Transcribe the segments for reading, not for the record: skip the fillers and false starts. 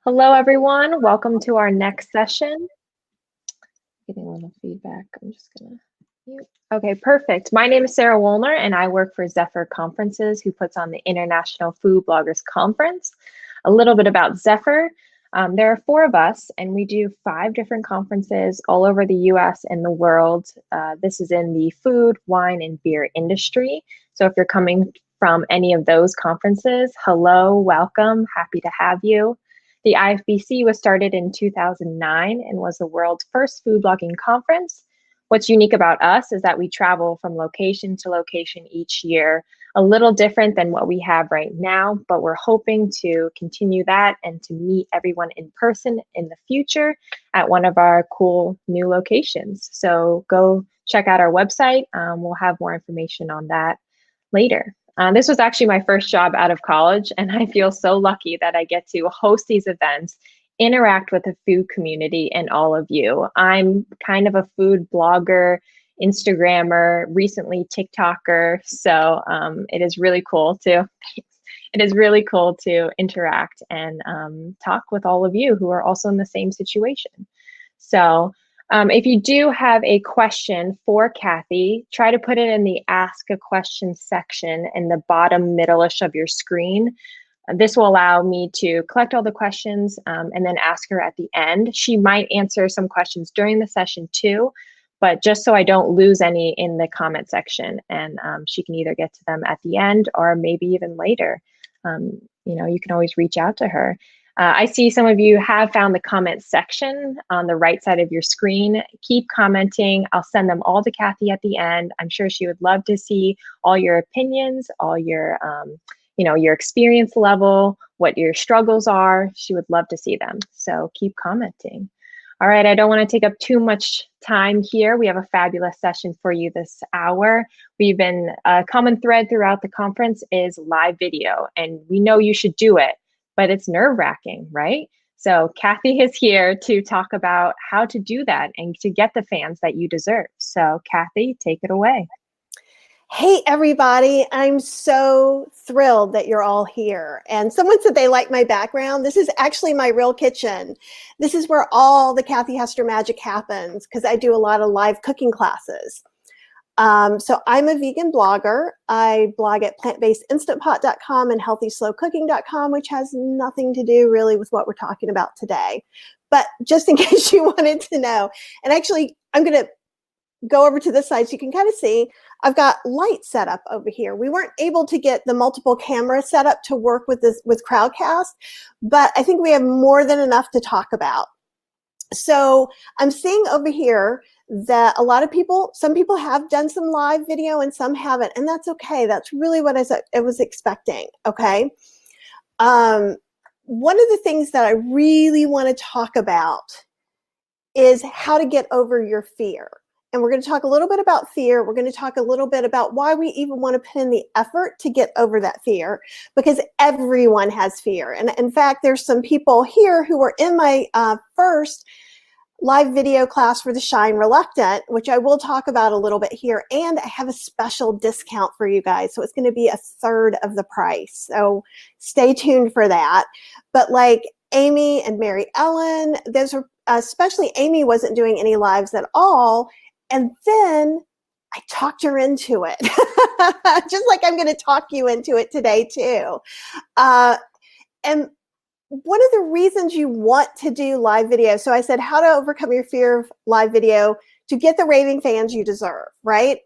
Hello, everyone. Welcome to our next session. Getting a little feedback. I'm just gonna mute. Okay, perfect. My name is Sarah Wollner, and I work for Zephyr Conferences, who puts on the International Food Bloggers Conference. A little bit about Zephyr. There are 4 of us, and we do 5 different conferences all over the US and the world. This is in the food, wine, and beer industry. So if you're coming from any of those conferences, hello, welcome, happy to have you. The IFBC was started in 2009 and was the world's first food blogging conference. What's unique about us is that we travel from location to location each year, a little different than what we have right now, but we're hoping to continue that and to meet everyone in person in the future at one of our cool new locations. So go check out our website. We'll have more information on that later. This was actually my first job out of college, and I feel so lucky that I get to host these events, interact with the food community and all of you. I'm kind of a food blogger, Instagrammer, recently TikToker, so it is really cool to interact and talk with all of you who are also in the same situation. So if you do have a question for Kathy, try to put it in the Ask a Question section in the bottom middle-ish of your screen. This will allow me to collect all the questions and then ask her at the end. She might answer some questions during the session too, but just so I don't lose any in the comment section, and she can either get to them at the end or maybe even later. You can always reach out to her. I see some of you have found the comment section on the right side of your screen. Keep commenting. I'll send them all to Kathy at the end. I'm sure she would love to see all your opinions, all your, your experience level, what your struggles are. She would love to see them. So keep commenting. All right, I don't want to take up too much time here. We have a fabulous session for you this hour. A common thread throughout the conference is live video, and we know you should do it, but it's nerve-wracking, right? So Kathy is here to talk about how to do that and to get the fans that you deserve. So Kathy, take it away. Hey, everybody. I'm so thrilled that you're all here. And someone said they like my background. This is actually my real kitchen. This is where all the Kathy Hester magic happens because I do a lot of live cooking classes. So I'm a vegan blogger. I blog at plantbasedinstantpot.com and healthyslowcooking.com, which has nothing to do really with what we're talking about today. But just in case you wanted to know, and actually I'm going to go over to this side so you can kind of see I've got lights set up over here. We weren't able to get the multiple cameras set up to work with Crowdcast, but I think we have more than enough to talk about. So I'm seeing over here that some people have done some live video and some haven't, and that's okay. That's really what I was expecting, okay? One of the things that I really want to talk about is how to get over your fear. And we're going to talk a little bit about fear. We're going to talk a little bit about why we even want to put in the effort to get over that fear, because everyone has fear. And in fact, there's some people here who were in my first live video class for the Shy and Reluctant, which I will talk about a little bit here. And I have a special discount for you guys. So it's going to be 1/3 of the price. So stay tuned for that. But like Amy and Mary Ellen, especially Amy wasn't doing any lives at all. And then I talked her into it, just like I'm going to talk you into it today too. And one of the reasons you want to do live video, so I said how to overcome your fear of live video to get the raving fans you deserve, right?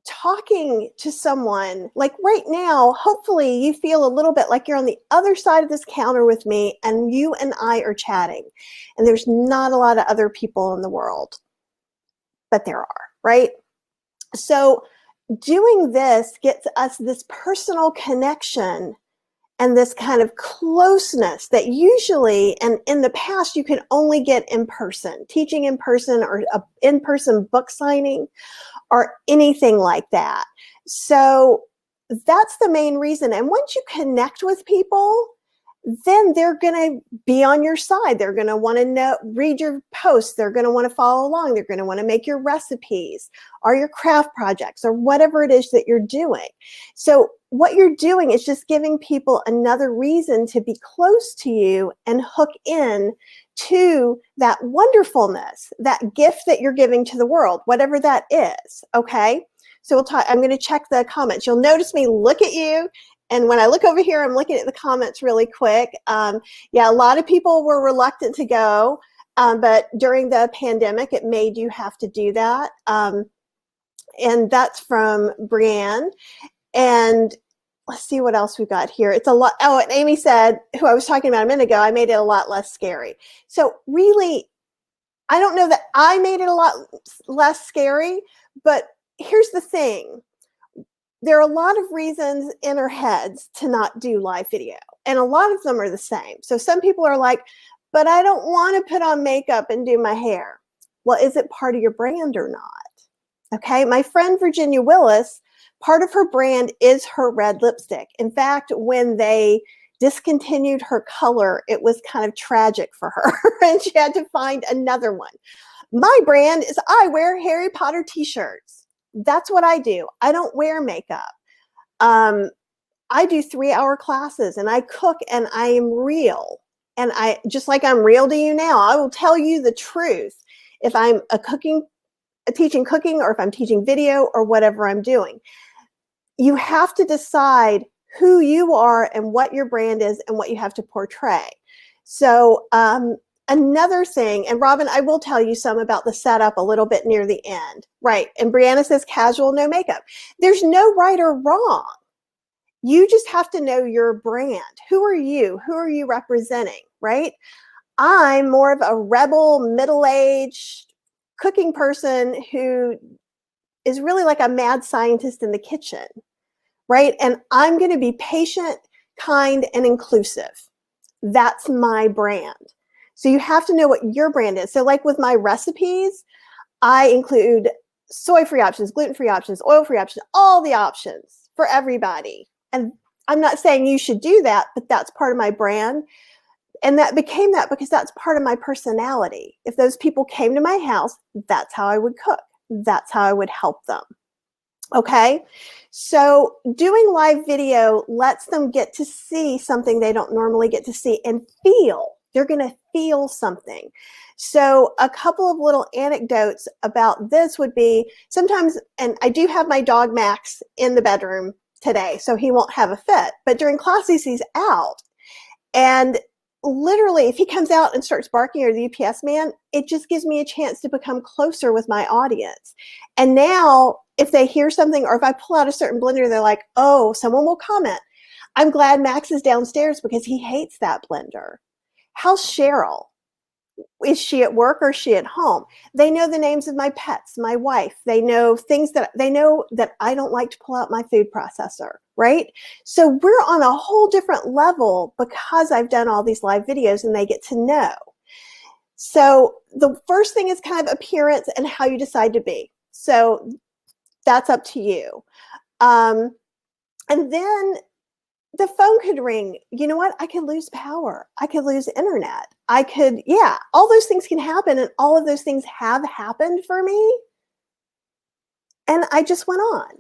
Talking to someone, like right now, hopefully you feel a little bit like you're on the other side of this counter with me and you and I are chatting. And there's not a lot of other people in the world, but there are, right? So doing this gets us this personal connection and this kind of closeness that usually, and in the past, you can only get in person, teaching in person or an in-person book signing or anything like that. So that's the main reason. And once you connect with people, then they're going to be on your side. They're going to want to read your posts. They're going to want to follow along. They're going to want to make your recipes or your craft projects or whatever it is that you're doing. So what you're doing is just giving people another reason to be close to you and hook in to that wonderfulness, that gift that you're giving to the world, whatever that is. Okay. So we'll talk, I'm going to check the comments. You'll notice me look at you. And when I look over here, I'm looking at the comments really quick. Yeah, a lot of people were reluctant to go, but during the pandemic, it made you have to do that. And that's from Brianne. And let's see what else we've got here. It's a lot. Oh, and Amy said, who I was talking about a minute ago, I made it a lot less scary. So really, I don't know that I made it a lot less scary, but here's the thing. There are a lot of reasons in our heads to not do live video, and a lot of them are the same. So some people are like, but I don't want to put on makeup and do my hair. Well, is it part of your brand or not? Okay, my friend Virginia Willis, part of her brand is her red lipstick. In fact, when they discontinued her color, it was kind of tragic for her and she had to find another one. My brand is I wear Harry Potter t-shirts. That's what I do. I don't wear makeup. I do 3-hour classes and I cook and I am real. And I, just like I'm real to you now, I will tell you the truth. If I'm teaching cooking or if I'm teaching video or whatever I'm doing. You have to decide who you are and what your brand is and what you have to portray. So another thing, and Robin, I will tell you some about the setup a little bit near the end. Right. And Brianna says casual, no makeup. There's no right or wrong. You just have to know your brand. Who are you? Who are you representing? Right. I'm more of a rebel, middle-aged cooking person who is really like a mad scientist in the kitchen, right? And I'm going to be patient, kind, and inclusive. That's my brand. So you have to know what your brand is. So like with my recipes, I include soy-free options, gluten-free options, oil-free options, all the options for everybody. And I'm not saying you should do that, but that's part of my brand. And that became that because that's part of my personality. If those people came to my house, that's how I would cook. That's how I would help them. Okay. So doing live video lets them get to see something they don't normally get to see and feel. They're going to feel something. So a couple of little anecdotes about this would be sometimes, and I do have my dog Max in the bedroom today, so he won't have a fit, but during classes he's out. And literally, if he comes out and starts barking or the UPS man, it just gives me a chance to become closer with my audience. And now, if they hear something or if I pull out a certain blender, they're like, oh, someone will comment. I'm glad Max is downstairs because he hates that blender. How's Cheryl? Is she at work or is she at home? They know the names of my pets, my wife. They know things that they know that I don't like to pull out my food processor, right? So we're on a whole different level because I've done all these live videos and they get to know. So the first thing is kind of appearance and how you decide to be. So that's up to you. And then the phone could ring. You know what? I could lose power. I could lose internet. I could, yeah, all those things can happen. And all of those things have happened for me. And I just went on,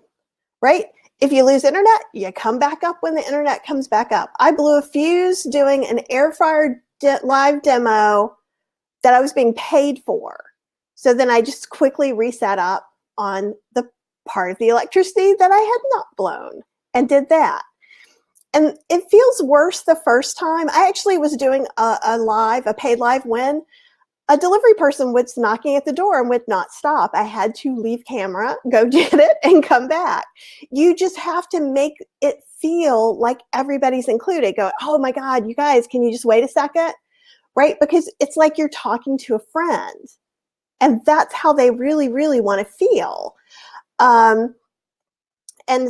right? If you lose internet, you come back up when the internet comes back up. I blew a fuse doing an air fryer live demo that I was being paid for. So then I just quickly reset up on the part of the electricity that I had not blown and did that. And it feels worse the first time. I actually was doing a paid live when a delivery person was knocking at the door and would not stop. I had to leave camera, go get it, and come back. You just have to make it feel like everybody's included. Go, oh my God, you guys, can you just wait a second? Right? Because it's like you're talking to a friend. And that's how they really, really want to feel. And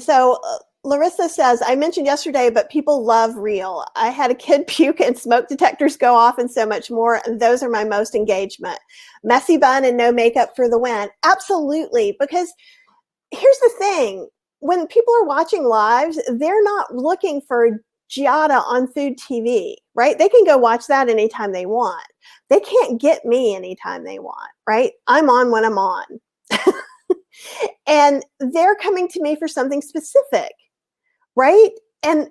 so Larissa says, I mentioned yesterday, but people love real. I had a kid puke and smoke detectors go off and so much more. And those are my most engagement. Messy bun and no makeup for the win. Absolutely. Because here's the thing. When people are watching lives, they're not looking for Giada on food TV, right? They can go watch that anytime they want. They can't get me anytime they want, right? I'm on when I'm on. And they're coming to me for something specific, right? And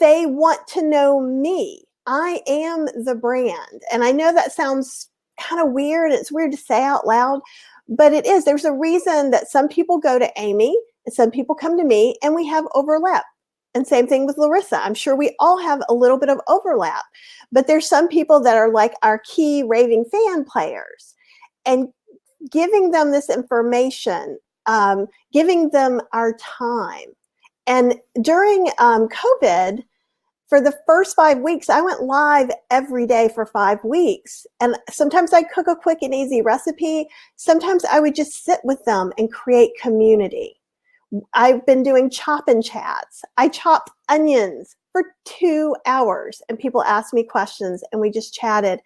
they want to know me. I am the brand. And I know that sounds kind of weird. It's weird to say out loud, but it is. There's a reason that some people go to Amy and some people come to me, and we have overlap. And same thing with Larissa. I'm sure we all have a little bit of overlap, but there's some people that are like our key raving fan players, and giving them this information, giving them our time. And during COVID, for the first 5 weeks, I went live every day for 5 weeks. And sometimes I'd cook a quick and easy recipe. Sometimes I would just sit with them and create community. I've been doing chop and chats. I chopped onions for 2 hours and people asked me questions and we just chatted.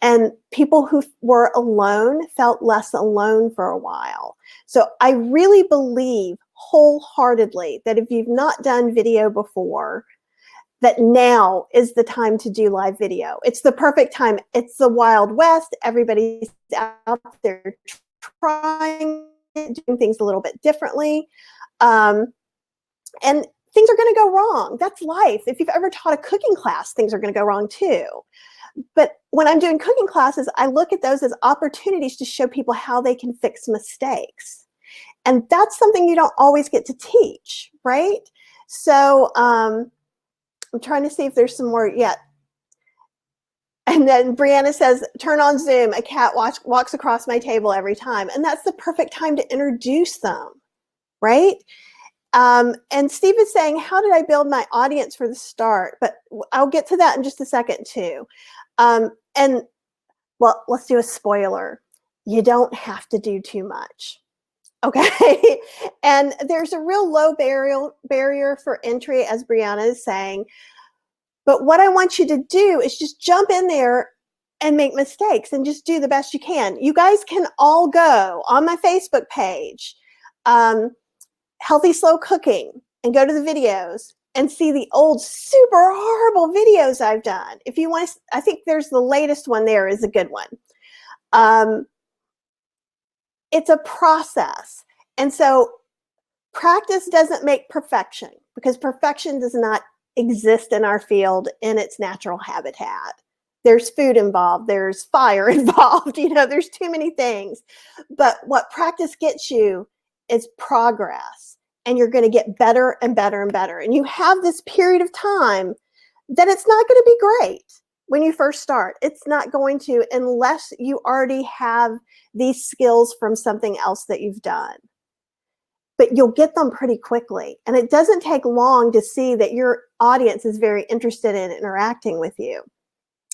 And people who were alone felt less alone for a while. So I really believe wholeheartedly that if you've not done video before, that now is the time to do live video. It's the perfect time. It's the Wild West. Everybody's out there trying, doing things a little bit differently. And things are going to go wrong. That's life. If you've ever taught a cooking class, things are going to go wrong too. But when I'm doing cooking classes, I look at those as opportunities to show people how they can fix mistakes. And that's something you don't always get to teach, right? So I'm trying to see if there's some more yet. And then Brianna says, turn on Zoom. A cat walks across my table every time. And that's the perfect time to introduce them, right? And Steve is saying, how did I build my audience for the start? But I'll get to that in just a second too. And well, let's do a spoiler. You don't have to do too much. Okay. And there's a real low barrier for entry, as Brianna is saying. But what I want you to do is just jump in there and make mistakes and just do the best you can. You guys can all go on my Facebook page, Healthy Slow Cooking, and go to the videos and see the old super horrible videos I've done. If you want to, I think there's the latest one there is a good one. It's a process. And so practice doesn't make perfection, because perfection does not exist in our field in its natural habitat. There's food involved, there's fire involved, there's too many things. But what practice gets you is progress, and you're going to get better and better and better. And you have this period of time that it's not going to be great when you first start. It's not going to, unless you already have these skills from something else that you've done. But you'll get them pretty quickly. And it doesn't take long to see that your audience is very interested in interacting with you.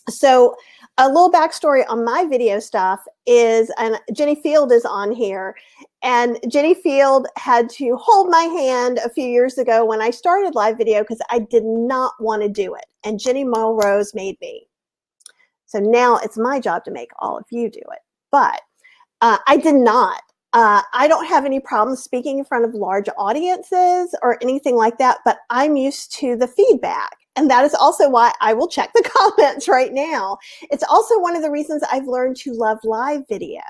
So a little backstory on my video stuff is, and Jenny Field is on here, and Jenny Field had to hold my hand a few years ago when I started live video because I did not want to do it. And Jenny Melrose made me. So now it's my job to make all of you do it. But I did not. I don't have any problems speaking in front of large audiences or anything like that, but I'm used to the feedback. And that is also why I will check the comments right now. It's also one of the reasons I've learned to love live video,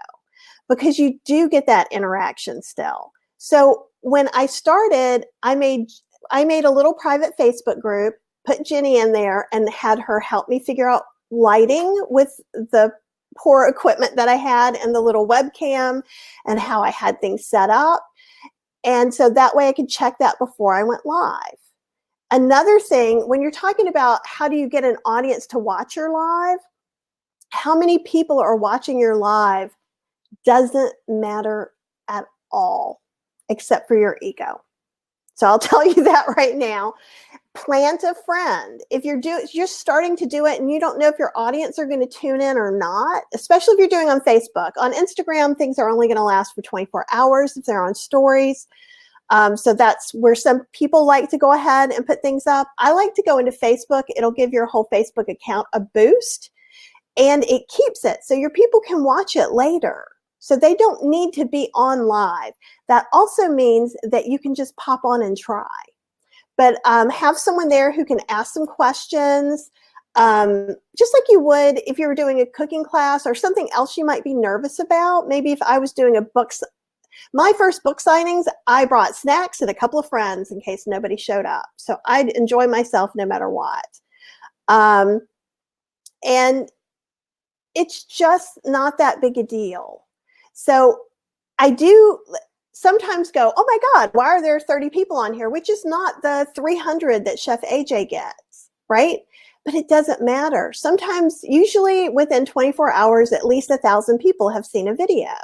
because you do get that interaction still. So when I started, I made a little private Facebook group, put Jenny in there, and had her help me figure out lighting with the poor equipment that I had and the little webcam and how I had things set up. And so that way I could check that before I went live. Another thing, when you're talking about how do you get an audience to watch your live, how many people are watching your live doesn't matter at all, except for your ego. So I'll tell you that right now. Plant a friend. If you're starting to do it and you don't know if your audience are going to tune in or not, especially if you're doing on Facebook. On Instagram, things are only going to last for 24 hours if they're on stories. So that's where some people like to go ahead and put things up. I like to go into Facebook. It'll give your whole Facebook account a boost, and it keeps it so your people can watch it later. So they don't need to be on live. That also means that you can just pop on and try. But have someone there who can ask some questions, just like you would if you were doing a cooking class or something else you might be nervous about. Maybe if I was doing a book, My first book signings, I brought snacks and a couple of friends in case nobody showed up. So I'd enjoy myself no matter what. And it's just not that big a deal. So I do sometimes go, oh my God, why are there 30 people on here? Which is not the 300 that Chef AJ gets, right? But it doesn't matter. Sometimes, usually within 24 hours, at least 1,000 people have seen a video,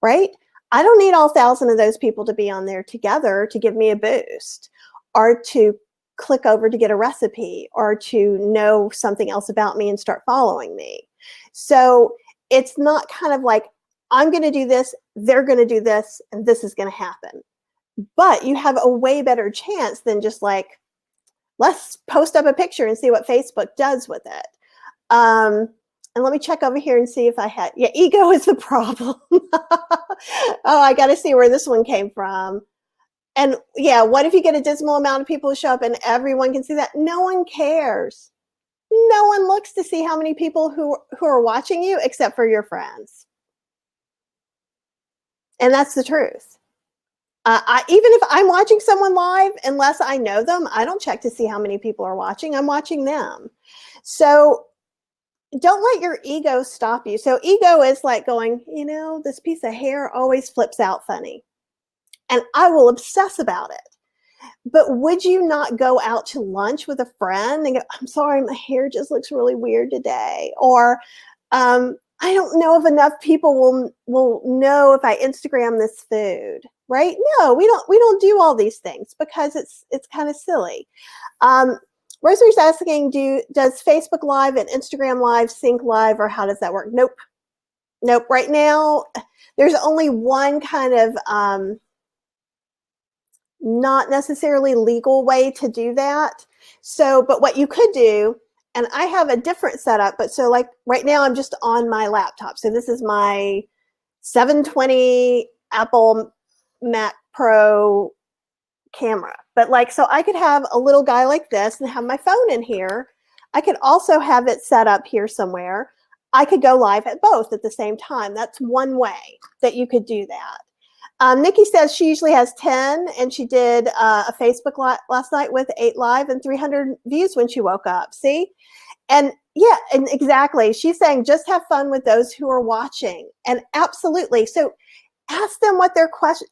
right? I don't need all 1,000 of those people to be on there together to give me a boost or to click over to get a recipe or to know something else about me and start following me. So it's not kind of like, I'm going to do this, they're going to do this, and this is going to happen. But you have a way better chance than just like, let's post up a picture and see what Facebook does with it. And let me check over here and see if I had, yeah, ego is the problem. Oh, I got to see where this one came from. And yeah, what if you get a dismal amount of people who show up and everyone can see that? No one cares. No one looks to see how many people who are watching you except for your friends. And that's the truth. Even if I'm watching someone live, unless I know them, I don't check to see how many people are watching. I'm watching them. So don't let your ego stop you. So ego is like going, you know, this piece of hair always flips out funny. And I will obsess about it. But would you not go out to lunch with a friend and go, I'm sorry, my hair just looks really weird today. Or I don't know if enough people will know if I Instagram this food, right? No, we don't do all these things because it's kind of silly. Rosemary's asking, does Facebook Live and Instagram Live sync live, or how does that work? Nope. Right now, there's only one kind of not necessarily legal way to do that. So, but what you could do, and I have a different setup, but so like right now I'm just on my laptop. So this is my 720 Apple Mac Pro camera. But like, so I could have a little guy like this and have my phone in here. I could also have it set up here somewhere. I could go live at both at the same time. That's one way that you could do that. Nikki says she usually has 10, and she did a Facebook last night with 8 live and 300 views when she woke up. See? And yeah, and exactly. She's saying just have fun with those who are watching. And absolutely. So ask them what their question,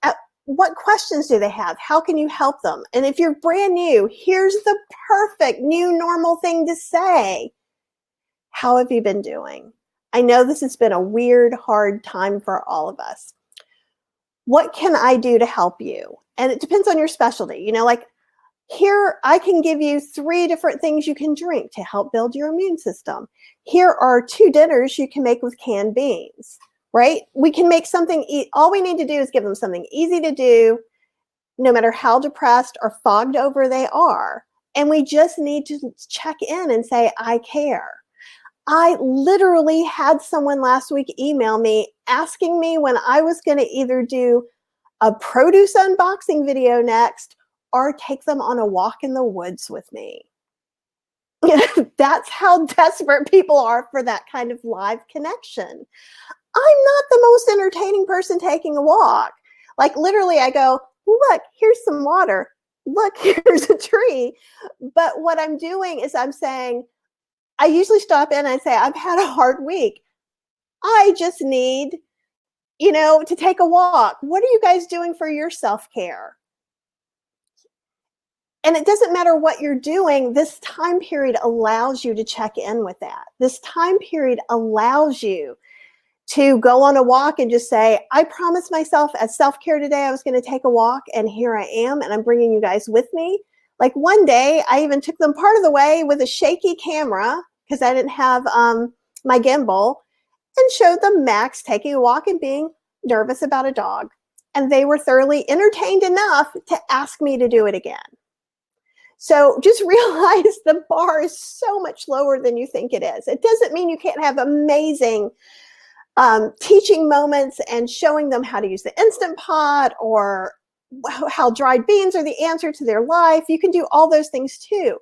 what questions do they have? How can you help them? And if you're brand new, here's the perfect new normal thing to say. How have you been doing? I know this has been a weird, hard time for all of us. What can I do to help you? And it depends on your specialty. You know, like here, I can give you 3 different things you can drink to help build your immune system. Here are 2 dinners you can make with canned beans, right? We can make something, all we need to do is give them something easy to do, no matter how depressed or fogged over they are. And we just need to check in and say, I care. I literally had someone last week email me asking me when I was going to either do a produce unboxing video next or take them on a walk in the woods with me. That's how desperate people are for that kind of live connection. I'm not the most entertaining person taking a walk. Like literally I go, look, here's some water. Look, here's a tree. But what I'm doing is I'm saying, I usually stop in and I say, I've had a hard week. I just need, you know, to take a walk. What are you guys doing for your self-care? And it doesn't matter what you're doing. This time period allows you to check in with that. This time period allows you to go on a walk and just say, I promised myself as self-care today, I was going to take a walk, and here I am, and I'm bringing you guys with me. Like one day, I even took them part of the way with a shaky camera because I didn't have my gimbal, and showed them Max taking a walk and being nervous about a dog. And they were thoroughly entertained enough to ask me to do it again. So just realize the bar is so much lower than you think it is. It doesn't mean you can't have amazing teaching moments and showing them how to use the Instant Pot or how dried beans are the answer to their life. You can do all those things too.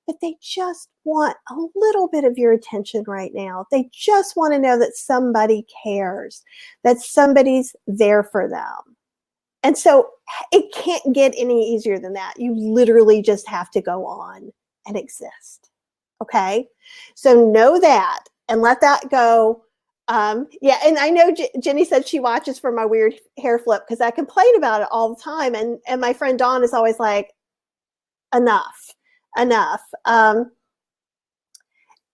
but they just want a little bit of your attention right now. They just want to know that somebody cares, that somebody's there for them. And so it can't get any easier than that. You literally just have to go on and exist. Okay? So know that and let that go. Yeah, and I know Jenny said she watches for my weird hair flip because I complain about it all the time. And my friend Dawn is always like, enough.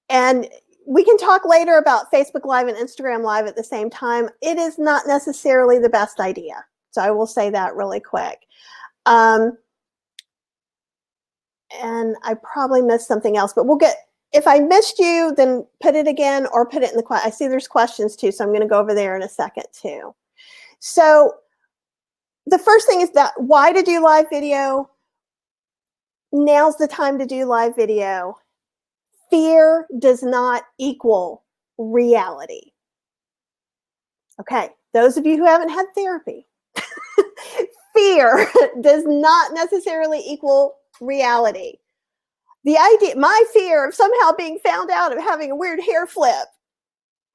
And we can talk later about Facebook Live and Instagram Live at the same time. It is not necessarily the best idea. So I will say that really quick. And I probably missed something else, but we'll get, if I missed you, then put it again or put it in the question. I see there's questions too, so I'm going to go over there in a second too. So the first thing is that why to do live video? Now's the time to do live video. Fear does not equal reality. Okay, those of you who haven't had therapy, fear does not necessarily equal reality. The idea, my fear of somehow being found out of having a weird hair flip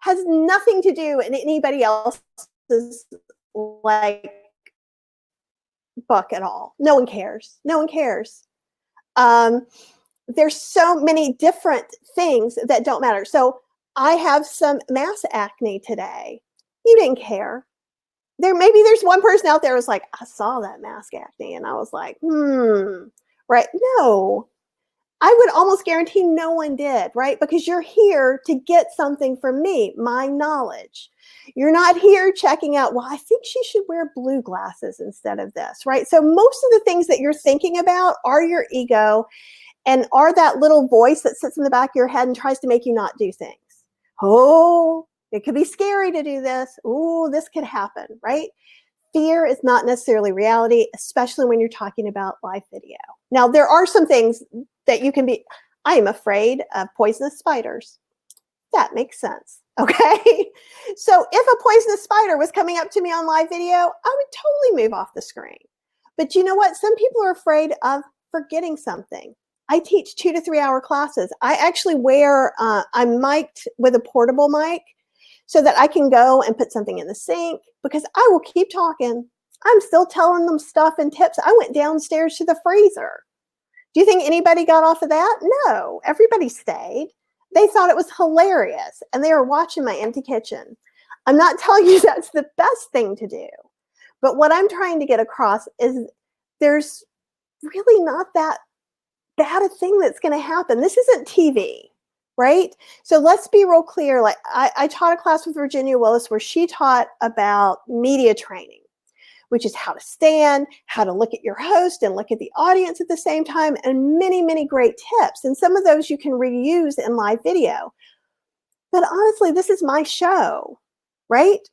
has nothing to do in anybody else's like book at all. No one cares. No one cares. There's so many different things that don't matter. So I have some mass acne today. You didn't care. Maybe there's one person out there who's like, I saw that mask acne, and I was like, right? No, I would almost guarantee no one did, right? Because you're here to get something from me, my knowledge. You're not here checking out, well, I think she should wear blue glasses instead of this, right? So most of the things that you're thinking about are your ego and are that little voice that sits in the back of your head and tries to make you not do things. Oh, it could be scary to do this. Oh, this could happen, right? Fear is not necessarily reality, especially when you're talking about live video. Now, there are some things that you can be, I am afraid of poisonous spiders. That makes sense, okay? So if a poisonous spider was coming up to me on live video, I would totally move off the screen. But you know what? Some people are afraid of forgetting something. I teach 2 to 3 hour classes. I actually wear, I'm mic'd with a portable mic so that I can go and put something in the sink because I will keep talking. I'm still telling them stuff and tips. I went downstairs to the freezer. Do you think anybody got off of that? No, everybody stayed. They thought it was hilarious and they were watching my empty kitchen. I'm not telling you that's the best thing to do, but what I'm trying to get across is there's really not that bad a thing that's going to happen. This isn't TV, right? So let's be real clear. Like I taught a class with Virginia Willis where she taught about media training, which is how to stand, how to look at your host and look at the audience at the same time, and many, many great tips. And some of those you can reuse in live video. But honestly, this is my show, right?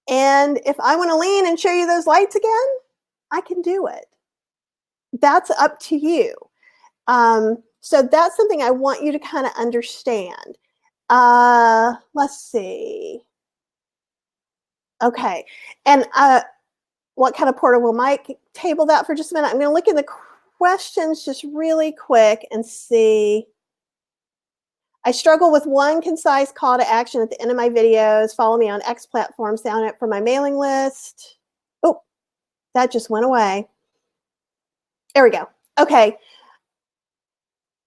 And if I want to lean and show you those lights again, I can do it. That's up to you. So that's something I want you to kind of understand. Let's see. Okay. And what kind of portable mic? Table that for just a minute. I'm going to look in the questions just really quick and see. I struggle with one concise call to action at the end of my videos. Follow me on X platform, sign up for my mailing list. Oh, that just went away. There we go. Okay.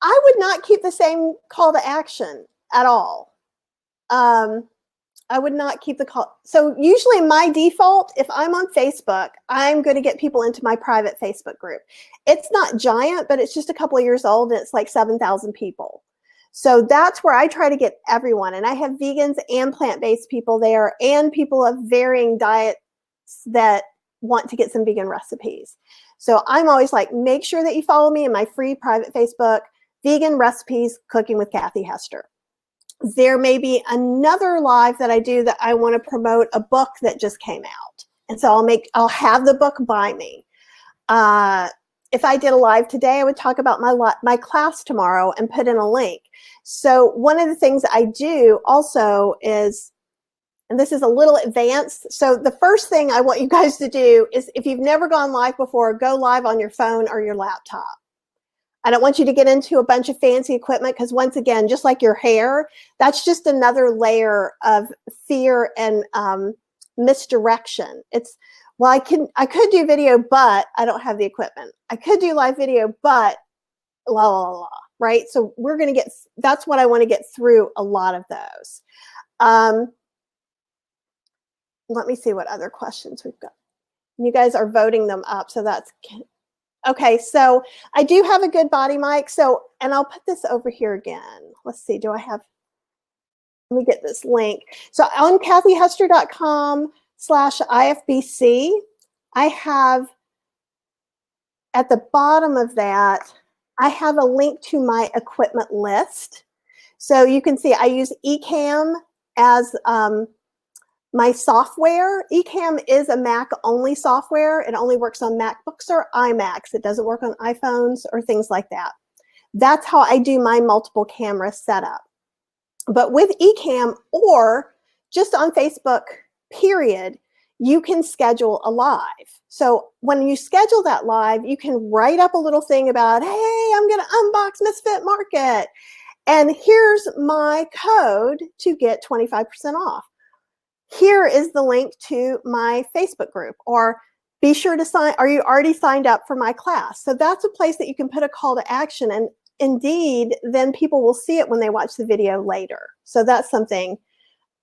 I would not keep the same call to action at all. I would not keep the call. So usually my default, if I'm on Facebook, I'm going to get people into my private Facebook group. It's not giant, but it's just a couple of years old and it's like 7,000 people. So that's where I try to get everyone. And I have vegans and plant-based people there and people of varying diets that want to get some vegan recipes. So I'm always like, make sure that you follow me in my free private Facebook, Vegan Recipes Cooking with Kathy Hester. There may be another live that I do that I want to promote a book that just came out. And so I'll have the book by me. If I did a live today, I would talk about my class tomorrow and put in a link. So one of the things I do also is, and this is a little advanced. So the first thing I want you guys to do is if you've never gone live before, go live on your phone or your laptop. I don't want you to get into a bunch of fancy equipment because once again, just like your hair, that's just another layer of fear and misdirection. It's, well, I could do video, but I don't have the equipment. I could do live video, but la, la, la, right? So we're going to get, that's what I want to get through a lot of those. Let me see what other questions we've got. You guys are voting them up, so that's okay. So I do have a good body mic. So, and I'll put this over here again. Let's see, do I have, let me get this link. So on kathyhester.com/IFBC, I have at the bottom of that, I have a link to my equipment list. So you can see I use Ecamm as my software. Ecamm is a Mac-only software. It only works on MacBooks or iMacs. It doesn't work on iPhones or things like that. That's how I do my multiple camera setup. But with Ecamm or just on Facebook, period, you can schedule a live. So when you schedule that live, you can write up a little thing about, hey, I'm going to unbox Misfit Market. And here's my code to get 25% off. Here is the link to my Facebook group, or be sure to sign, are you already signed up for my class? So that's a place that you can put a call to action, and indeed, then people will see it when they watch the video later. So that's something.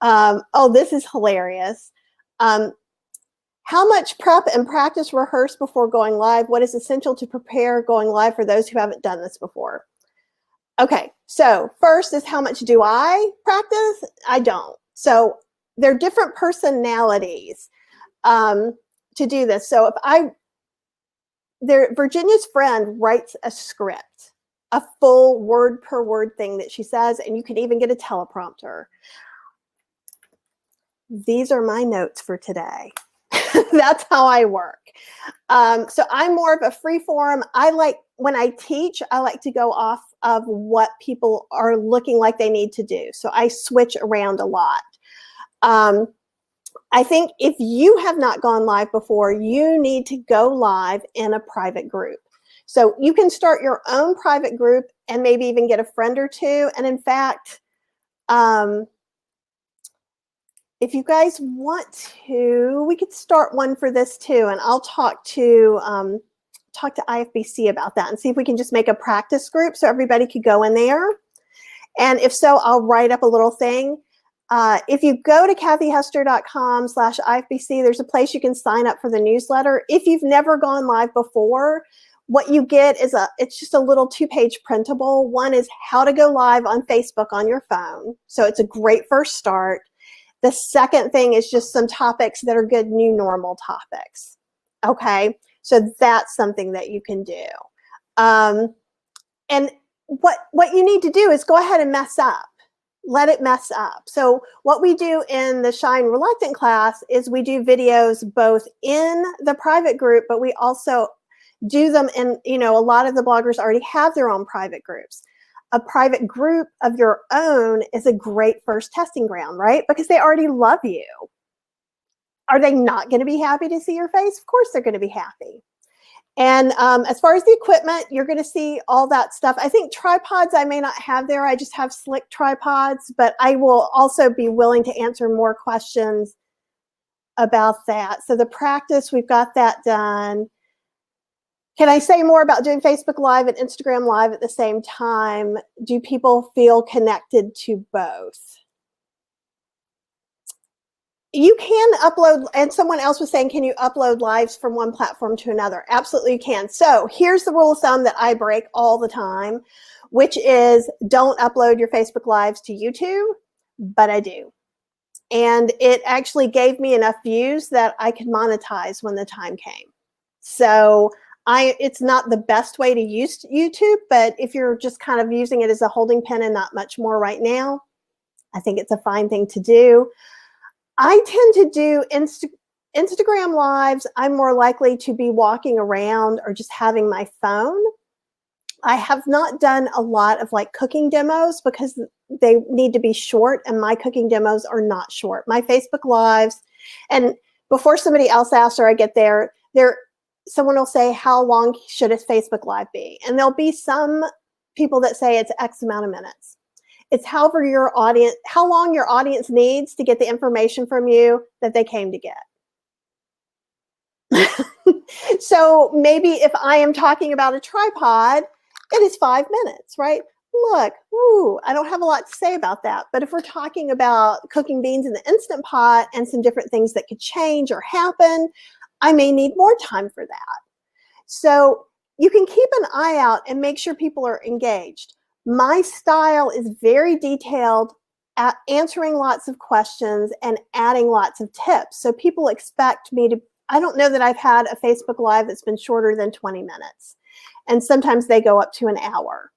Oh, this is hilarious. How much prep and practice rehearse before going live? What is essential to prepare going live for those who haven't done this before? Okay, so first is how much do I practice? I don't. So they're different personalities to do this. So if Virginia's friend writes a script, a full word per word thing that she says, and you can even get a teleprompter. These are my notes for today. That's how I work. So I'm more of a free form. I like, when I teach, I like to go off of what people are looking like they need to do. So I switch around a lot. I think if you have not gone live before, you need to go live in a private group. So you can start your own private group and maybe even get a friend or two. And in fact, if you guys want to, we could start one for this too. And I'll talk to IFBC about that and see if we can just make a practice group so everybody could go in there. And if so, I'll write up a little thing. If you go to kathyhester.com/IFBC, there's a place you can sign up for the newsletter. If you've never gone live before, what you get is it's just a little 2-page printable. One is how to go live on Facebook on your phone. So it's a great first start. The second thing is just some topics that are good new normal topics. Okay, so that's something that you can do. And what you need to do is go ahead and mess up. Let it mess up. So what we do in the Shine Reluctant class is we do videos both in the private group, but we also do them in, a lot of the bloggers already have their own private groups. A private group of your own is a great first testing ground, right? Because they already love you. Are they not going to be happy to see your face? Of course they're going to be happy. And as far as the equipment, you're going to see all that stuff. I think tripods I may not have there. I just have slick tripods, but I will also be willing to answer more questions about that. So the practice, we've got that done. Can I say more about doing Facebook Live and Instagram Live at the same time? Do people feel connected to both? You can upload, and someone else was saying, can you upload lives from one platform to another? Absolutely you can. So here's the rule of thumb that I break all the time, which is don't upload your Facebook Lives to YouTube, but I do. And it actually gave me enough views that I could monetize when the time came. So it's not the best way to use YouTube, but if you're just kind of using it as a holding pen and not much more right now, I think it's a fine thing to do. I tend to do Instagram Lives. I'm more likely to be walking around or just having my phone. I have not done a lot of like cooking demos because they need to be short, and my cooking demos are not short. My Facebook Lives, and before somebody else asks or I get there, someone will say, how long should a Facebook Live be? And there'll be some people that say it's X amount of minutes. It's how long your audience needs to get the information from you that they came to get. So maybe if I am talking about a tripod, it is 5 minutes, right? Look, I don't have a lot to say about that. But if we're talking about cooking beans in the Instant Pot and some different things that could change or happen, I may need more time for that. So you can keep an eye out and make sure people are engaged. My style is very detailed, at answering lots of questions and adding lots of tips. So people expect me to, I don't know that I've had a Facebook Live that's been shorter than 20 minutes. And sometimes they go up to an hour.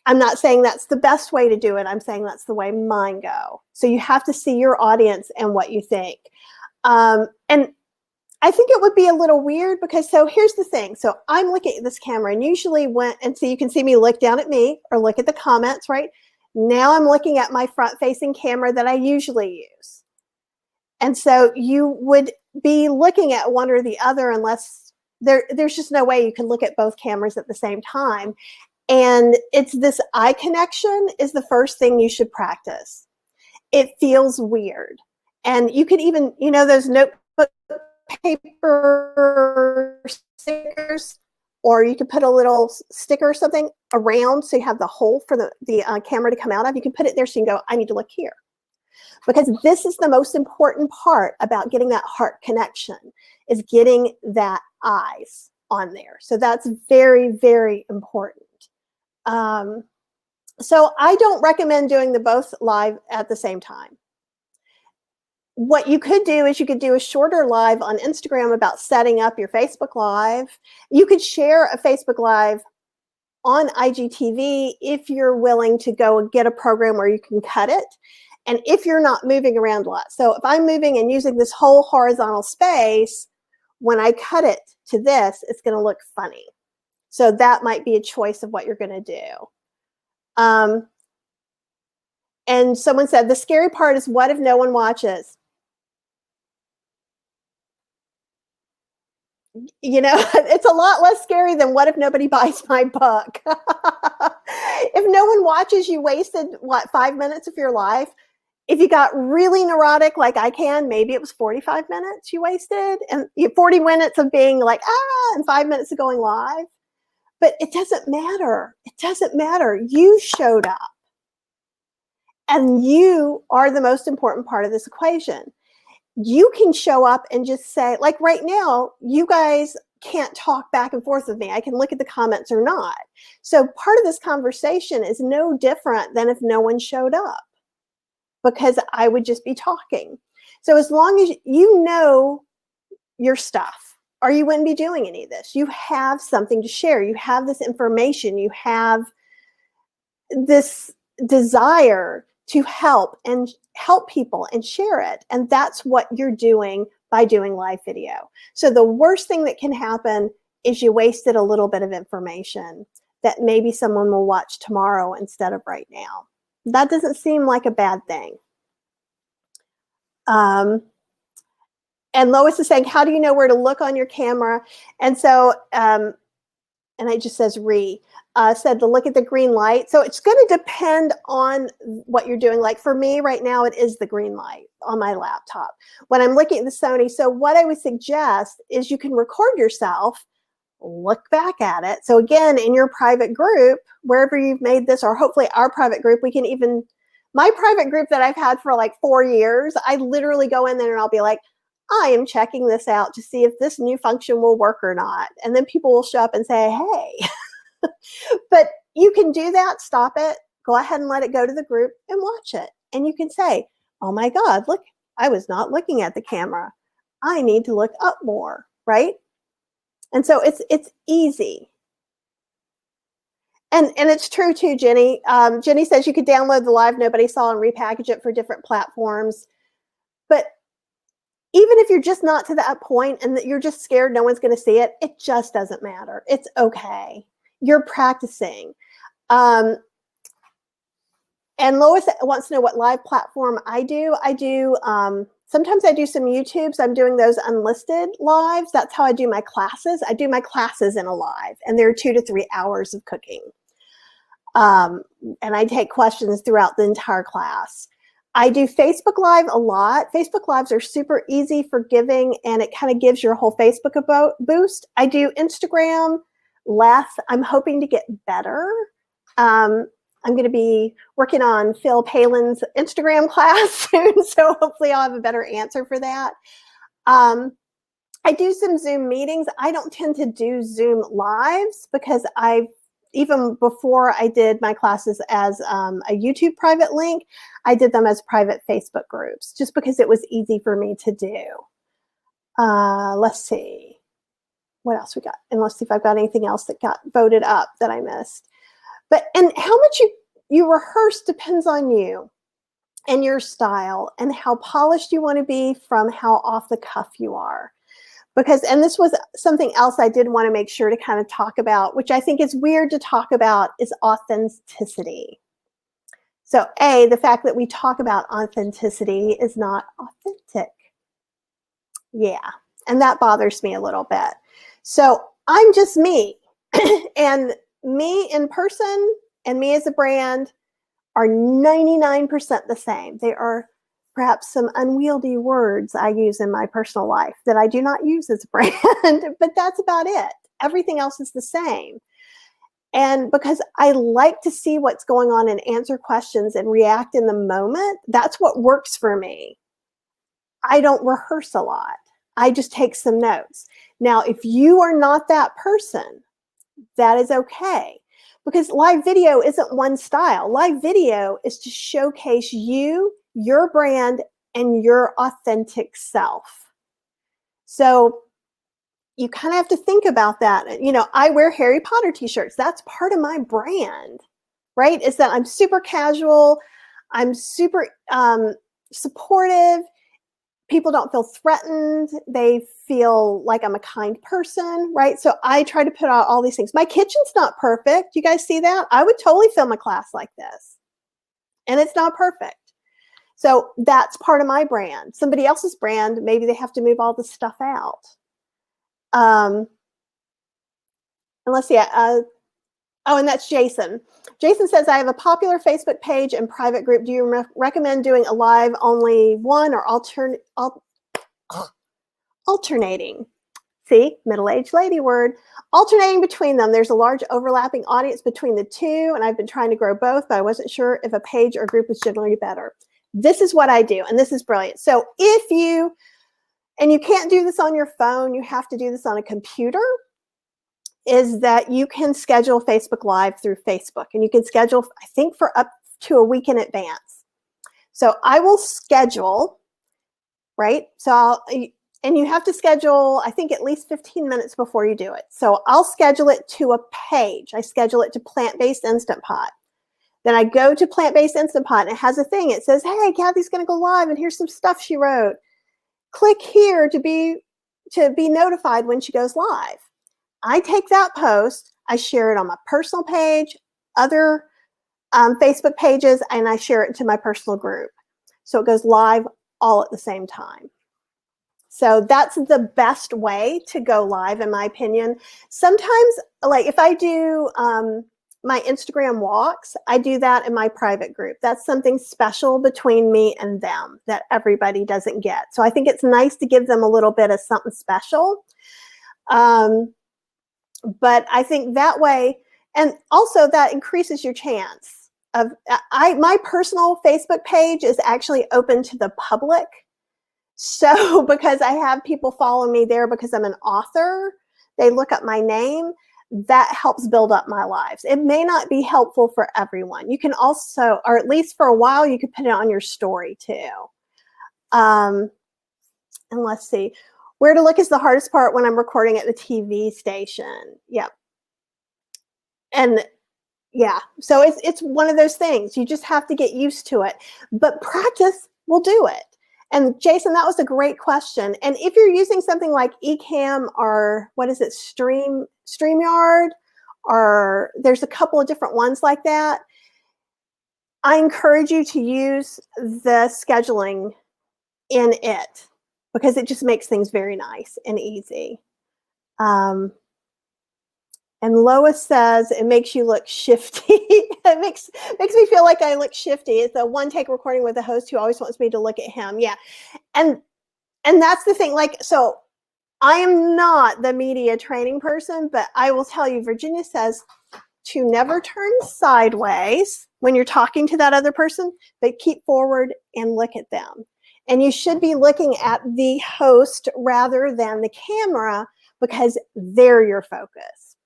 I'm not saying that's the best way to do it. I'm saying that's the way mine go. So you have to see your audience and what you think. And I think it would be a little weird because, so here's the thing. So I'm looking at this camera and usually so you can see me look down at me or look at the comments, right? Now I'm looking at my front-facing camera that I usually use. And so you would be looking at one or the other unless there's just no way you can look at both cameras at the same time. And it's this eye connection is the first thing you should practice. It feels weird. And you could even, those notebook paper stickers, or you could put a little sticker or something around so you have the hole for the camera to come out of. You can put it there so you can go, I need to look here. Because this is the most important part about getting that heart connection, is getting that eyes on there. So that's very, very important. So I don't recommend doing the both live at the same time. What you could do is you could do a shorter live on Instagram about setting up your Facebook Live. You could share a Facebook Live on IGTV if you're willing to go and get a program where you can cut it. And if you're not moving around a lot. So if I'm moving and using this whole horizontal space, when I cut it to this, it's going to look funny. So that might be a choice of what you're going to do. And someone said, the scary part is what if no one watches? It's a lot less scary than what if nobody buys my book? If no one watches, you wasted, 5 minutes of your life? If you got really neurotic like I can, maybe it was 45 minutes you wasted, and 40 minutes of being like, and 5 minutes of going live. But it doesn't matter. It doesn't matter. You showed up. And you are the most important part of this equation. You can show up and just say, like right now, you guys can't talk back and forth with me. I can look at the comments or not. So part of this conversation is no different than if no one showed up, because I would just be talking. So as long as you know your stuff, or you wouldn't be doing any of this. You have something to share. You have this information. You have this desire to help people and share it. And that's what you're doing by doing live video. So the worst thing that can happen is you wasted a little bit of information that maybe someone will watch tomorrow instead of right now. That doesn't seem like a bad thing. And Lois is saying, how do you know where to look on your camera? And so, and it just says said to look at the green light. So it's going to depend on what you're doing. Like for me right now, it is the green light on my laptop when I'm looking at the Sony. So what I would suggest is you can record yourself, look back at it. So again, in your private group, wherever you've made this, or hopefully our private group, we can even, my private group that I've had for like 4 years, I literally go in there and I'll be like, I am checking this out to see if this new function will work or not. And then people will show up and say, hey. But you can do that, stop it, go ahead and let it go to the group and watch it. And you can say, oh my God, look, I was not looking at the camera. I need to look up more, right? And so it's easy. And it's true too, Jenny. Jenny says you could download the Live Nobody Saw and repackage it for different platforms. But even if you're just not to that point and that you're just scared no one's going to see it, it just doesn't matter. It's okay. You're practicing. And Lois wants to know what live platform I do. I do Sometimes I do some YouTubes. I'm doing those unlisted lives. That's how I do my classes. I do my classes in a live, and they're 2 to 3 hours of cooking. And I take questions throughout the entire class. I do Facebook Live a lot. Facebook Lives are super easy, forgiving, and it kind of gives your whole Facebook a boost. I do Instagram less. I'm hoping to get better. I'm going to be working on Phil Palin's Instagram class soon, so hopefully I'll have a better answer for that. I do some Zoom meetings. I don't tend to do Zoom lives because even before I did my classes as a YouTube private link, I did them as private Facebook groups just because it was easy for me to do. Let's see what else we got. And let's see if I've got anything else that got voted up that I missed. And how much you rehearse depends on you and your style and how polished you want to be from how off the cuff you are. And this was something else I did want to make sure to kind of talk about, which I think is weird to talk about, is authenticity. So the fact that we talk about authenticity is not authentic. Yeah, and that bothers me a little bit. So I'm just me, and me in person and me as a brand are 99% the same. They are perhaps some unwieldy words I use in my personal life that I do not use as a brand, but that's about it. Everything else is the same. And because I like to see what's going on and answer questions and react in the moment, that's what works for me. I don't rehearse a lot. I just take some notes. Now, if you are not that person, that is okay. Because live video isn't one style. Live video is to showcase you, your brand, and your authentic self. So you kind of have to think about that. You know, I wear Harry Potter t-shirts. That's part of my brand, right? Is that I'm super casual. I'm super supportive. People don't feel threatened. They feel like I'm a kind person, right? So I try to put out all these things. My kitchen's not perfect. You guys see that? I would totally film a class like this. And it's not perfect. So that's part of my brand. Somebody else's brand, maybe they have to move all this stuff out. And let's see. And that's Jason. Jason says, I have a popular Facebook page and private group. Do you recommend doing a live only one or alternating? See, middle-aged lady word. Alternating between them. There's a large overlapping audience between the two, and I've been trying to grow both, but I wasn't sure if a page or group was generally better. This is what I do, and this is brilliant. So if you, and you can't do this on your phone, you have to do this on a computer, is that you can schedule Facebook Live through Facebook, and you can schedule, I think, for up to a week in advance. So I will schedule, right? And you have to schedule, I think, at least 15 minutes before you do it. So I'll schedule it to a page. I schedule it to Plant-Based Instant Pot. Then I go to Plant-Based Instant Pot, and it has a thing. It says, hey, Kathy's going to go live, and here's some stuff she wrote. Click here to be notified when she goes live. I take that post, I share it on my personal page, other Facebook pages, and I share it into my personal group. So it goes live all at the same time. So that's the best way to go live, in my opinion. Sometimes, like if I do my Instagram walks, I do that in my private group. That's something special between me and them that everybody doesn't get. So I think it's nice to give them a little bit of something special. But I think that way, and also that increases your chance of, my personal Facebook page is actually open to the public. So because I have people follow me there because I'm an author, they look up my name, that helps build up my lives. It may not be helpful for everyone. You can also, or at least for a while, you could put it on your story too. And let's see. Where to look is the hardest part when I'm recording at the TV station. Yep. And yeah, so it's one of those things. You just have to get used to it. But practice will do it. And Jason, that was a great question. And if you're using something like Ecamm or what is it, StreamYard, or there's a couple of different ones like that, I encourage you to use the scheduling in it because it just makes things very nice and easy. And Lois says it makes you look shifty. It makes me feel like I look shifty. It's a one-take recording with a host who always wants me to look at him. Yeah, and that's the thing. Like, so I am not the media training person, but I will tell you, Virginia says to never turn sideways when you're talking to that other person, but keep forward and look at them. And you should be looking at the host rather than the camera because they're your focus.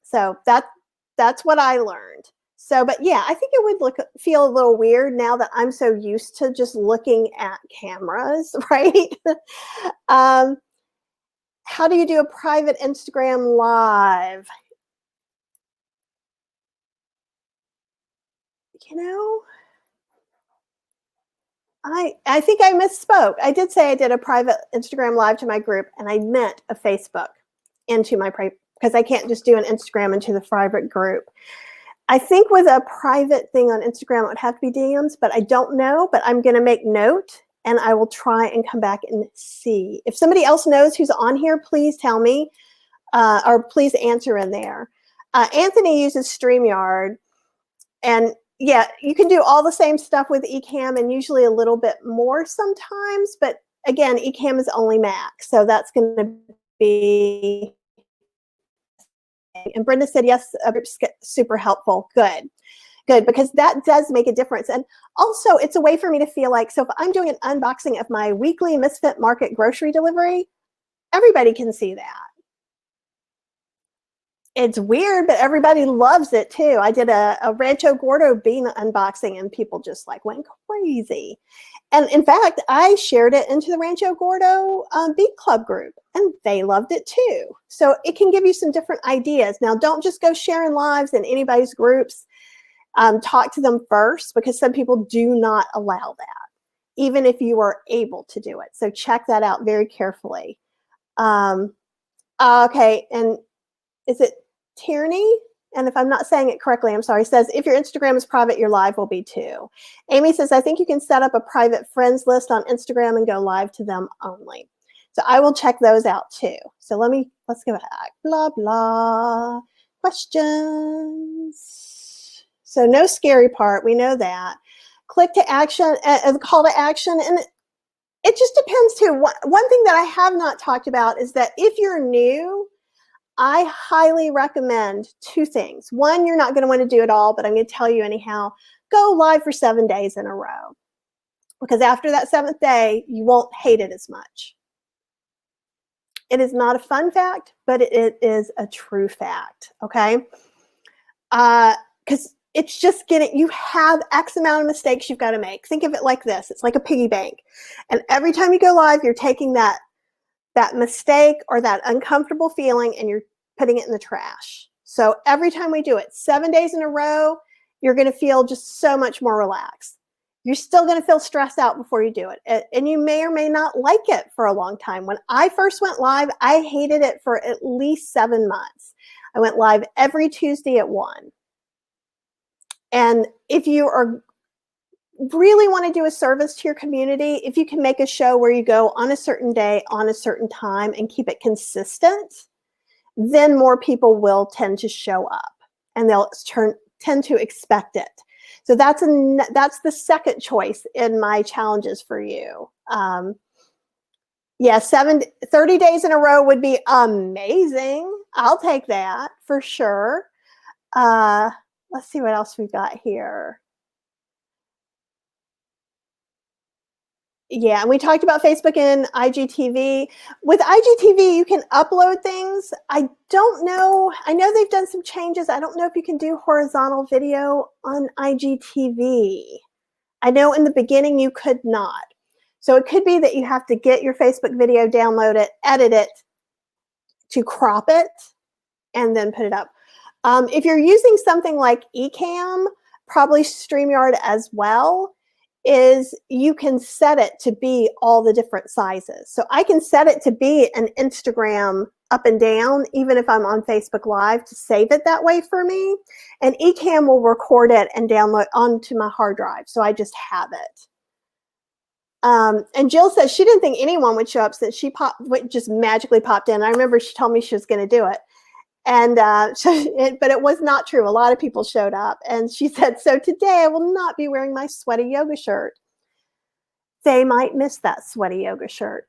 So that's what I learned. So, but yeah, I think it would feel a little weird now that I'm so used to just looking at cameras, right? How do you do a private Instagram live? You know, I think I misspoke. I did say I did a private Instagram live to my group, and I meant a Facebook into my private, because I can't just do an Instagram into the private group. I think with a private thing on Instagram, it would have to be DMs, but I don't know. But I'm going to make note, and I will try and come back and see. If somebody else knows who's on here, please tell me, or please answer in there. Anthony uses StreamYard, and yeah, you can do all the same stuff with Ecamm and usually a little bit more sometimes. But again, Ecamm is only Mac, so that's going to be. And Brenda said, yes, super helpful. Good, because that does make a difference. And also, it's a way for me to feel like, so if I'm doing an unboxing of my weekly Misfit Market grocery delivery, everybody can see that. It's weird, but everybody loves it too. I did a Rancho Gordo bean unboxing and people just like went crazy. And in fact, I shared it into the Rancho Gordo Bean Club group and they loved it too. So it can give you some different ideas. Now, don't just go sharing lives in anybody's groups. Talk to them first because some people do not allow that, even if you are able to do it. So check that out very carefully. Okay, and is it Tierney? And if I'm not saying it correctly, I'm sorry, says, if your Instagram is private, your live will be too. Amy says, I think you can set up a private friends list on Instagram and go live to them only. So I will check those out too. So let's go back. Blah, blah. Questions. So no scary part. We know that. Click to action, call to action. And it just depends too. One thing that I have not talked about is that if you're new, I highly recommend two things. One, you're not going to want to do it all, but I'm going to tell you anyhow. Go live for 7 days in a row. Because after that 7th day, you won't hate it as much. It is not a fun fact, but it is a true fact, okay? Because it's just you have X amount of mistakes you've got to make. Think of it like this. It's like a piggy bank. And every time you go live, you're taking that mistake or that uncomfortable feeling and you're putting it in the trash. So every time we do it, 7 days in a row, you're going to feel just so much more relaxed. You're still going to feel stressed out before you do it. And you may or may not like it for a long time. When I first went live, I hated it for at least 7 months. I went live every Tuesday at 1. And if you are really want to do a service to your community, if you can make a show where you go on a certain day, on a certain time, and keep it consistent, then more people will tend to show up and they'll tend to expect it. So that's the second choice in my challenges for you. Yeah, 30 days in a row would be amazing. I'll take that for sure. Let's see what else we got here. Yeah, and we talked about Facebook and IGTV. With IGTV, you can upload things. I don't know. I know they've done some changes. I don't know if you can do horizontal video on IGTV. I know in the beginning you could not. So it could be that you have to get your Facebook video, download it, edit it to crop it, and then put it up. If you're using something like Ecamm, probably StreamYard as well, is you can set it to be all the different sizes. So I can set it to be an Instagram up and down, even if I'm on Facebook Live, to save it that way for me. And Ecamm will record it and download onto my hard drive. So I just have it. And Jill says she didn't think anyone would show up since she just magically popped in. I remember she told me she was going to do it. And but it was not true. A lot of people showed up. And she said, so today I will not be wearing my sweaty yoga shirt. They might miss that sweaty yoga shirt.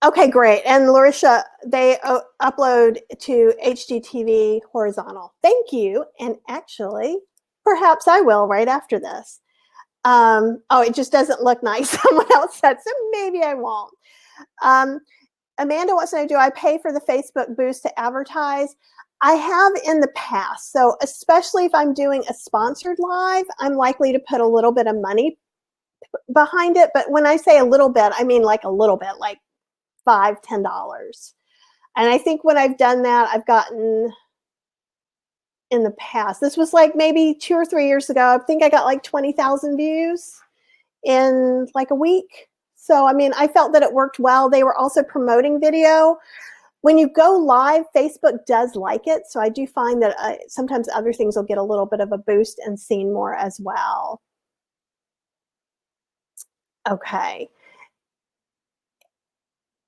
Okay, great. And Larisha, they upload to HGTV horizontal. Thank you. And actually, perhaps I will right after this. Oh, it just doesn't look nice. Someone else said, so maybe I won't. Amanda wants to know, do I pay for the Facebook boost to advertise? I have in the past. So especially if I'm doing a sponsored live, I'm likely to put a little bit of money behind it. But when I say a little bit, I mean like a little bit, like $5, $10. And I think when I've done that, I've gotten in the past, this was like maybe 2 or 3 years ago, I think I got like 20,000 views in like a week. So, I mean, I felt that it worked well. They were also promoting video. When you go live, Facebook does like it. So I do find that sometimes other things will get a little bit of a boost and seen more as well. Okay.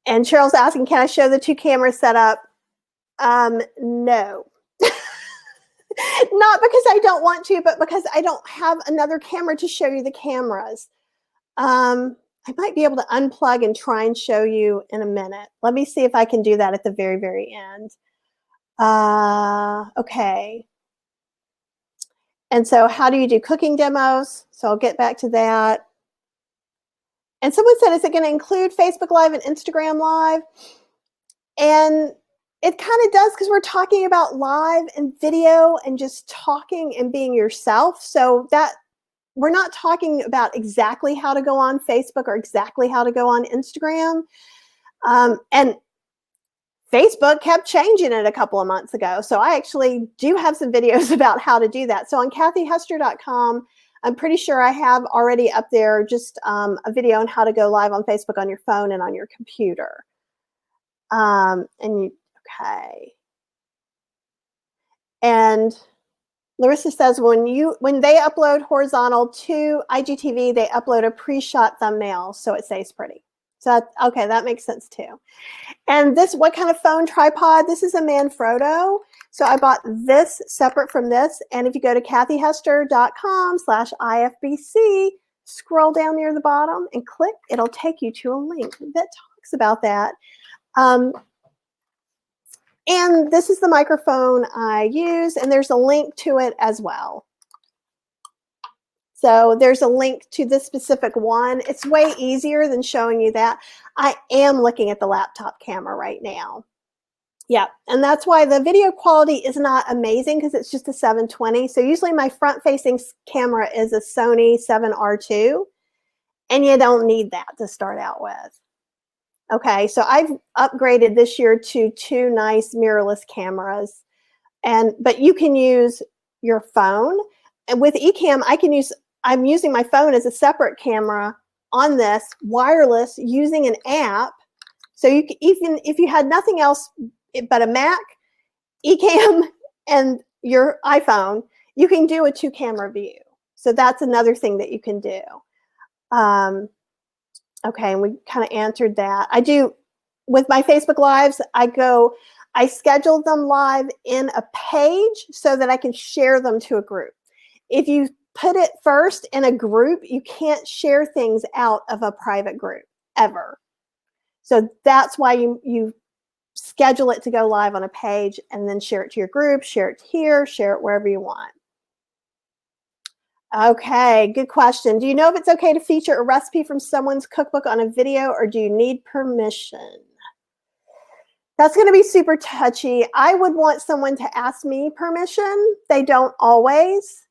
And Cheryl's asking, can I show the 2 cameras set up? No. Not because I don't want to, but because I don't have another camera to show you the cameras. I might be able to unplug and try and show you in a minute. Let me see if I can do that at the very, very end. Okay. And so how do you do cooking demos? So I'll get back to that. And someone said, is it going to include Facebook Live and Instagram Live? And it kind of does, because we're talking about live and video and just talking and being yourself. So that we're not talking about exactly how to go on Facebook or exactly how to go on Instagram. And Facebook kept changing it a couple of months ago. So I actually do have some videos about how to do that. So on kathyhester.com, I'm pretty sure I have already up there just a video on how to go live on Facebook on your phone and on your computer. Okay. And Larissa says, when they upload horizontal to IGTV, they upload a pre-shot thumbnail so it stays pretty. So okay, that makes sense too. And this, what kind of phone tripod? This is a Manfrotto. So I bought this separate from this. And if you go to kathyhester.com/IFBC, scroll down near the bottom and click, it'll take you to a link that talks about that. And this is the microphone I use, and there's a link to it as well. So there's a link to this specific one. It's way easier than showing you that. I am looking at the laptop camera right now. Yeah, and that's why the video quality is not amazing, because it's just a 720. So usually my front-facing camera is a Sony 7R2, and you don't need that to start out with. Okay, so I've upgraded this year to 2 nice mirrorless cameras, but you can use your phone. And with Ecamm, I'm using my phone as a separate camera on this wireless using an app. So you can, even if you had nothing else but a Mac, Ecamm, and your iPhone, you can do a 2-camera view. So that's another thing that you can do. Okay, and we kind of answered that. I do, with my Facebook Lives, I schedule them live in a page so that I can share them to a group. If you put it first in a group, you can't share things out of a private group, ever. So that's why you schedule it to go live on a page and then share it to your group, share it here, share it wherever you want. Okay, good question. Do you know if it's okay to feature a recipe from someone's cookbook on a video, or do you need permission? That's going to be super touchy. I would want someone to ask me permission. They don't always.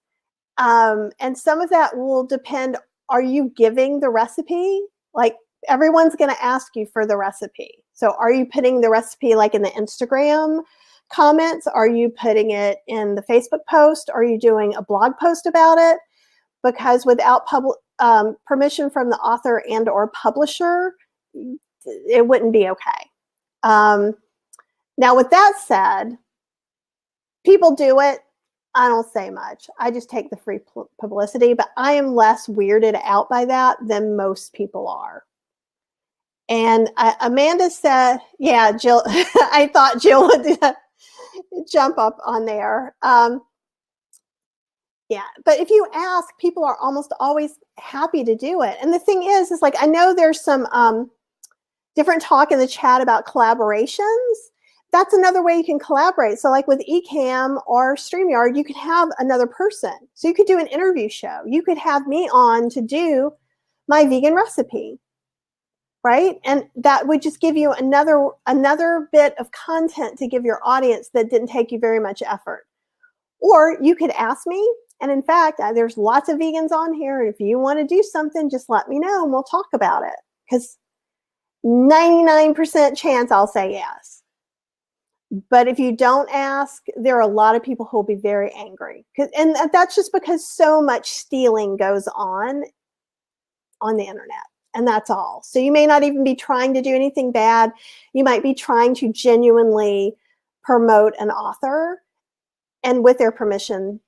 And some of that will depend, are you giving the recipe? Like, everyone's going to ask you for the recipe. So are you putting the recipe like in the Instagram comments? Are you putting it in the Facebook post? Are you doing a blog post about it? Because without permission from the author and or publisher, it wouldn't be okay. Now, with that said, people do it. I don't say much. I just take the free publicity, but I am less weirded out by that than most people are. And Amanda said, yeah, Jill, I thought Jill would jump up on there. Yeah, but if you ask, people are almost always happy to do it. And the thing is like, I know there's some different talk in the chat about collaborations. That's another way you can collaborate. So like with Ecamm or StreamYard, you could have another person. So you could do an interview show. You could have me on to do my vegan recipe, right? And that would just give you another bit of content to give your audience that didn't take you very much effort. Or you could ask me, and in fact, there's lots of vegans on here, and if you want to do something, just let me know and we'll talk about it, because 99% chance I'll say yes. But if you don't ask, there are a lot of people who will be very angry. And that's just because so much stealing goes on the internet. And that's all. So you may not even be trying to do anything bad. You might be trying to genuinely promote an author. And with their permission,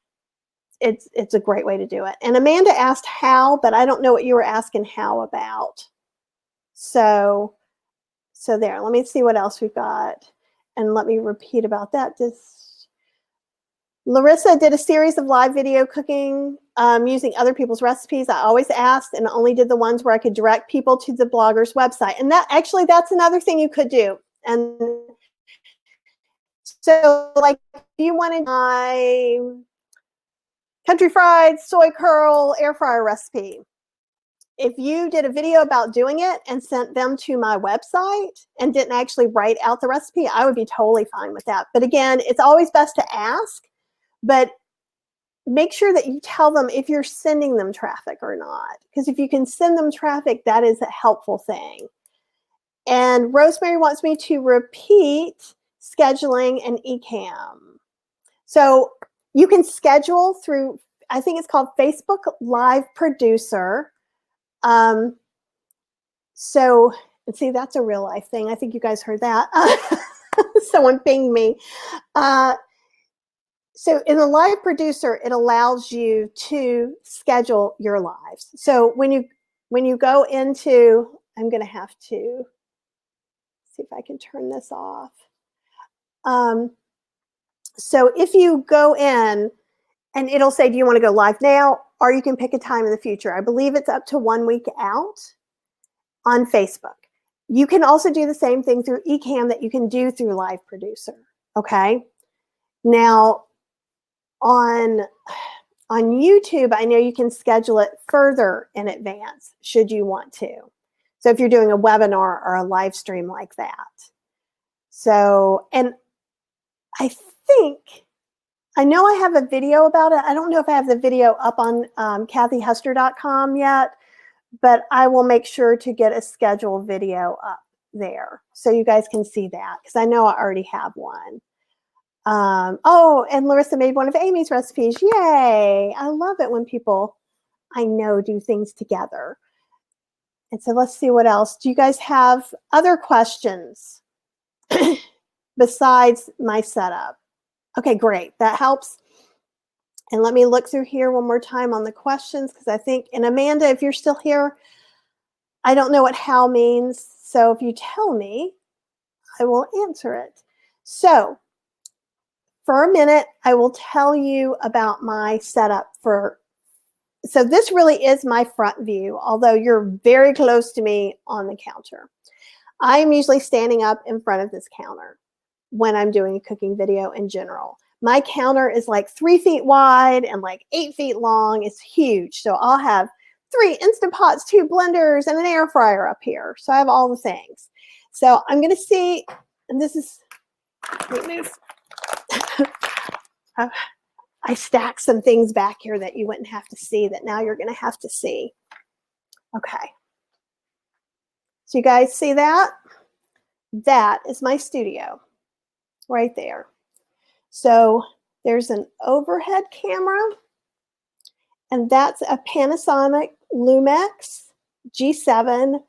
it's a great way to do it. And Amanda asked how, but I don't know what you were asking how about. So there, let me see what else we've got. And let me repeat about that. Larissa did a series of live video cooking using other people's recipes. I always asked and only did the ones where I could direct people to the blogger's website. And that's another thing you could do. And so like if you wanted my country fried soy curl air fryer recipe, if you did a video about doing it and sent them to my website and didn't actually write out the recipe, I would be totally fine with that. But again, it's always best to ask, but make sure that you tell them if you're sending them traffic or not. Because if you can send them traffic, that is a helpful thing. And Rosemary wants me to repeat scheduling and Ecamm. So you can schedule through, I think it's called Facebook Live Producer. So, and see, that's a real life thing. I think you guys heard that. Someone pinged me. So in the live producer, it allows you to schedule your lives. So when you go into, I'm going to have to see if I can turn this off. So if you go in and it'll say, do you want to go live now? Or you can pick a time in the future. I believe it's up to 1 week out on Facebook. You can also do the same thing through Ecamm that you can do through Live Producer, okay? Now, on YouTube, I know you can schedule it further in advance, should you want to. So if you're doing a webinar or a live stream like that. So, and I know I have a video about it. I don't know if I have the video up on kathyhester.com yet, but I will make sure to get a scheduled video up there so you guys can see that, because I know I already have one. Oh, and Larissa made one of Amy's recipes. Yay! I love it when people I know do things together. And so let's see what else. Do you guys have other questions besides my setup? Okay, great. That helps. And let me look through here one more time on the questions, because I think, and Amanda, if you're still here, I don't know what how means. So if you tell me, I will answer it. So for a minute, I will tell you about my setup for, so this really is my front view, although you're very close to me on the counter. I'm usually standing up in front of this counter when I'm doing a cooking video in general. My counter is like 3 feet wide and like 8 feet long. It's huge. So I'll have 3 Instant Pots, 2 blenders, and an air fryer up here. So I have all the things. So I'm going to see, and this is, let me move. I stacked some things back here that you wouldn't have to see that now you're going to have to see. Okay. So you guys see that? That is my studio right there. So there's an overhead camera, and that's a Panasonic Lumix G7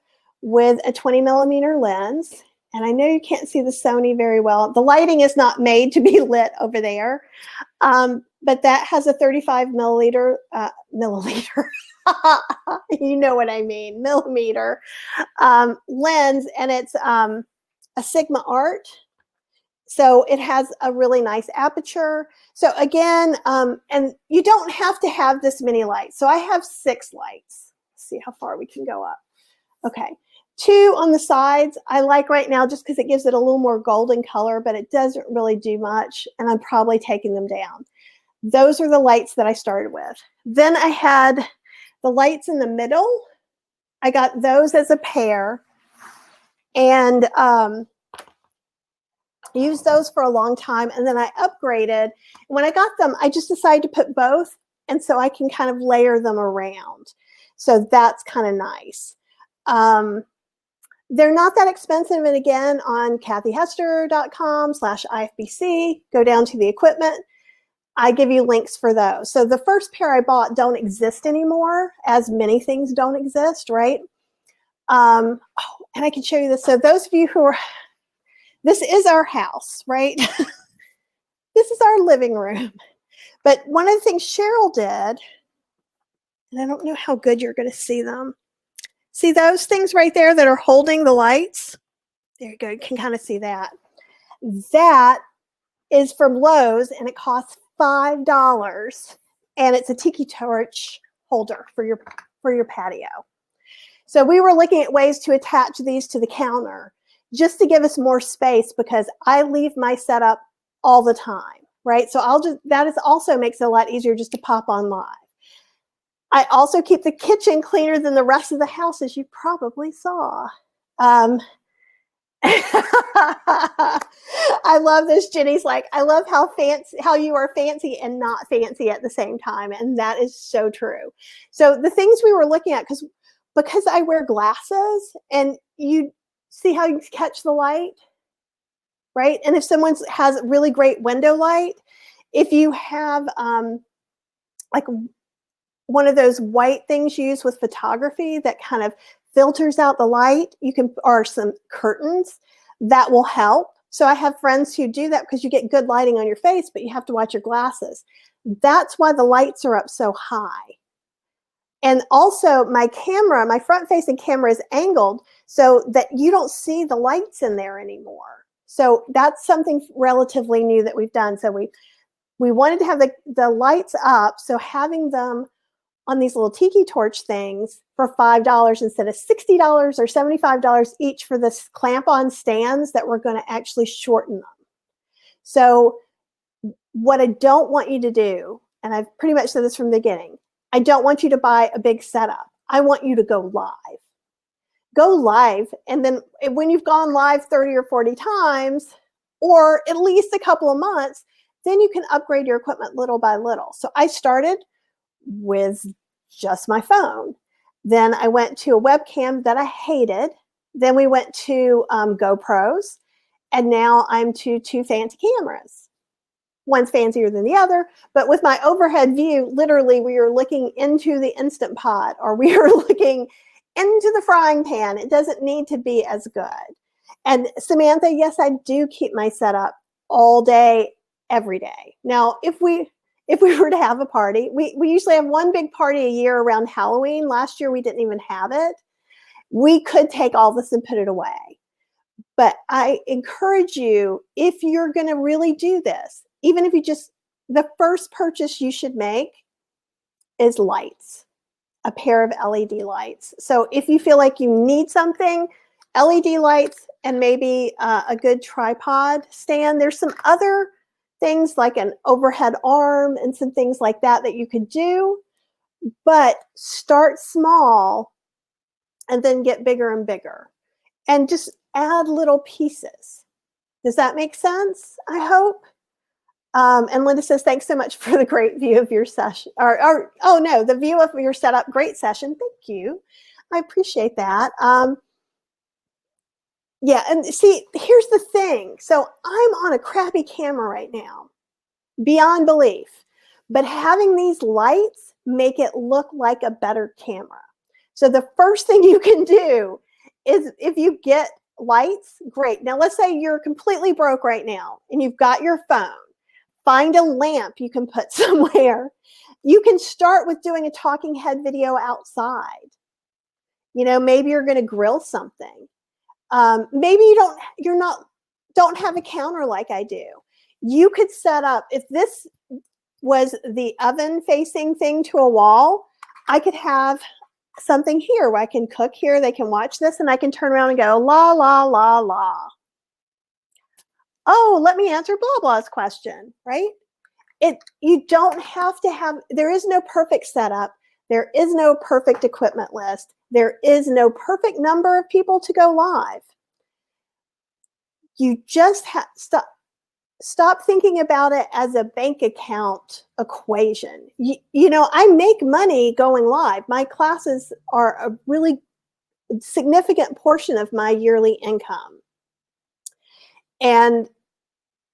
with a 20mm lens. And I know you can't see the Sony very well. The lighting is not made to be lit over there. but that has a 35 milliliter, you know what I mean, millimeter lens, and it's a Sigma Art. So it has a really nice aperture. So again, and you don't have to have this many lights. So I have 6 lights. Let's see how far we can go up. Okay, 2 on the sides I like right now just because it gives it a little more golden color, but it doesn't really do much, and I'm probably taking them down. Those are the lights that I started with. Then I had the lights in the middle. I got those as a pair, and used those for a long time, and then I upgraded. When I got them, I just decided to put both, and so I can kind of layer them around. So that's kind of nice. They're not that expensive, and again, on kathyhester.com/IFBC, go down to the equipment. I give you links for those. So the first pair I bought don't exist anymore, as many things don't exist, right? Oh, and I can show you this. So those of you who are, this is our house, right? This is our living room. But one of the things Cheryl did, and I don't know how good you're going to see them. See those things right there that are holding the lights? There you go. You can kind of see that. That is from Lowe's, and it costs $5, and it's a tiki torch holder for your patio. So we were looking at ways to attach these to the counter just to give us more space, because I leave my setup all the time, right? So that also makes it a lot easier just to pop on live. I also keep the kitchen cleaner than the rest of the house, as you probably saw. I love this. Jenny's like, I love how you are fancy and not fancy at the same time. And that is so true. So the things we were looking at, because I wear glasses, and you see how you catch the light, right? And if someone has really great window light, if you have like one of those white things you use with photography that kind of filters out the light, or some curtains, that will help. So I have friends who do that because you get good lighting on your face, but you have to watch your glasses. That's why the lights are up so high. And also my front-facing camera is angled so that you don't see the lights in there anymore. So that's something relatively new that we've done. So we wanted to have the lights up, so having them on these little tiki torch things for $5 instead of $60 or $75 each for this clamp-on stands that we're going to actually shorten them. So what I don't want you to do, and I've pretty much said this from the beginning, I don't want you to buy a big setup. I want you to go live. Go live, and then when you've gone live 30 or 40 times, or at least a couple of months, then you can upgrade your equipment little by little. So I started with just my phone. Then I went to a webcam that I hated. Then we went to GoPros, and now I'm to 2 fancy cameras. One's fancier than the other, but with my overhead view, literally we are looking into the Instant Pot, or we are looking into the frying pan. It doesn't need to be as good. And Samantha, yes, I do keep my setup all day, every day. Now, if we were to have a party, we usually have one big party a year around Halloween. Last year, we didn't even have it. We could take all this and put it away. But I encourage you, if you're going to really do this, even if the first purchase you should make is lights, a pair of LED lights. So if you feel like you need something, LED lights and maybe a good tripod stand. There's some other things like an overhead arm and some things like that you could do, but start small and then get bigger and bigger, and just add little pieces. Does that make sense? I hope. And Linda says, thanks so much for the great view of your session, oh no, the view of your setup. Great session. Thank you. I appreciate that. Yeah, and see, here's the thing. So I'm on a crappy camera right now, beyond belief, but having these lights make it look like a better camera. So the first thing you can do is, if you get lights, great. Now let's say you're completely broke right now and you've got your phone. Find a lamp you can put somewhere. You can start with doing a talking head video outside. You know, maybe you're going to grill something. Maybe don't have a counter like I do. You could set up, if this was the oven facing thing to a wall, I could have something here where I can cook here, they can watch this, and I can turn around and go, la, la, la, la. Oh, let me answer blah, blah's question, right? You don't have to have, there is no perfect setup. There is no perfect equipment list. There is no perfect number of people to go live. You just have stop thinking about it as a bank account equation. You know, I make money going live. My classes are a really significant portion of my yearly income. And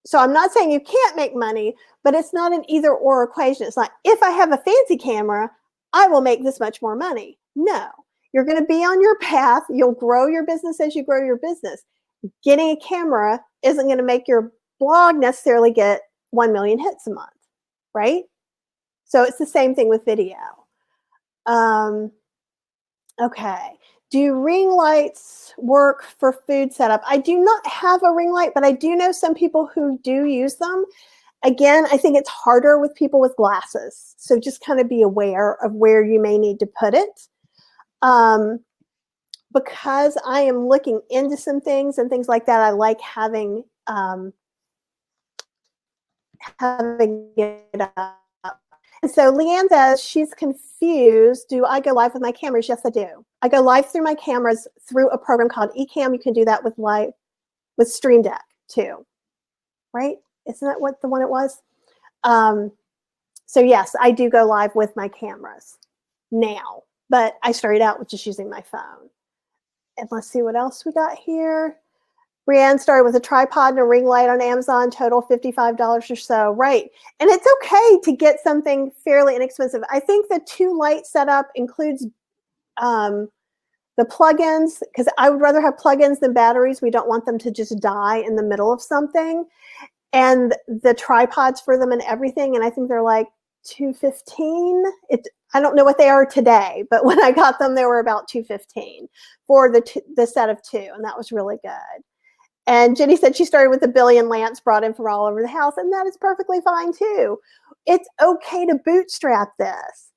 so I'm not saying you can't make money, but it's not an either or equation. It's not, if I have a fancy camera, I will make this much more money. No, you're going to be on your path. You'll grow your business as you grow your business. Getting a camera isn't going to make your blog necessarily get 1 million hits a month, right? So it's the same thing with video. Okay. Do ring lights work for food setup? I do not have a ring light, but I do know some people who do use them. Again, I think it's harder with people with glasses. So just kind of be aware of where you may need to put it. Because I am looking into some things and things like that, I like having it up. And so Leanne says she's confused. Do I go live with my cameras? Yes, I do. I go live through my cameras through a program called eCam. You can do that with Stream Deck too, right? Isn't that what the one it was? So yes, I do go live with my cameras now, but I started out with just using my phone. And let's see what else we got here. Brianne started with a tripod and a ring light on Amazon, total $55 or so. Right. And it's okay to get something fairly inexpensive. I think the 2-light setup includes the plugins, because I would rather have plugins than batteries. We don't want them to just die in the middle of something. And the tripods for them and everything. And I think they're like $215. I don't know what they are today, but when I got them, they were about $215 for the set of 2. And that was really good. And Jenny said she started with 1 billion lamps brought in from all over the house, and that is perfectly fine too. It's okay to bootstrap this.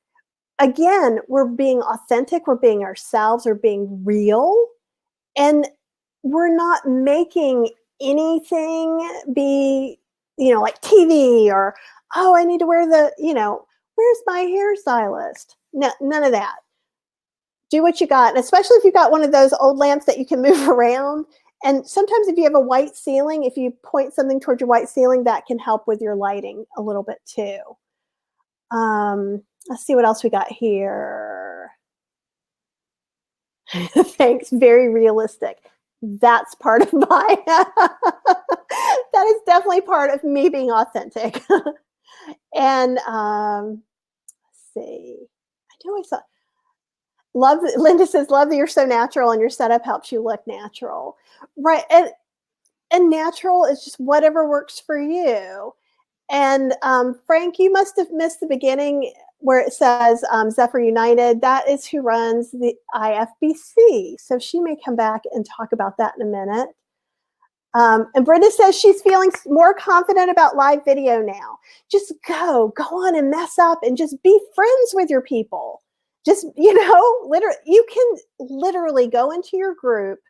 Again, we're being authentic, we're being ourselves, we're being real, and we're not making anything be, you know, like TV or, oh, I need to wear the, you know, where's my hairstylist? No, none of that. Do what you got, and especially if you've got one of those old lamps that you can move around. And sometimes if you have a white ceiling, if you point something towards your white ceiling, that can help with your lighting a little bit too. Let's see what else we got here. Thanks, very realistic. That's part of my, that is definitely part of me being authentic. And let's see, I know I saw, Linda says, love that you're so natural and your setup helps you look natural. Right. And natural is just whatever works for you. And Frank, you must have missed the beginning where it says Zephyr United. That is who runs the IFBC. So she may come back and talk about that in a minute. And Brenda says she's feeling more confident about live video now. Just go on and mess up and just be friends with your people. Just, you know, literally, you can literally go into your group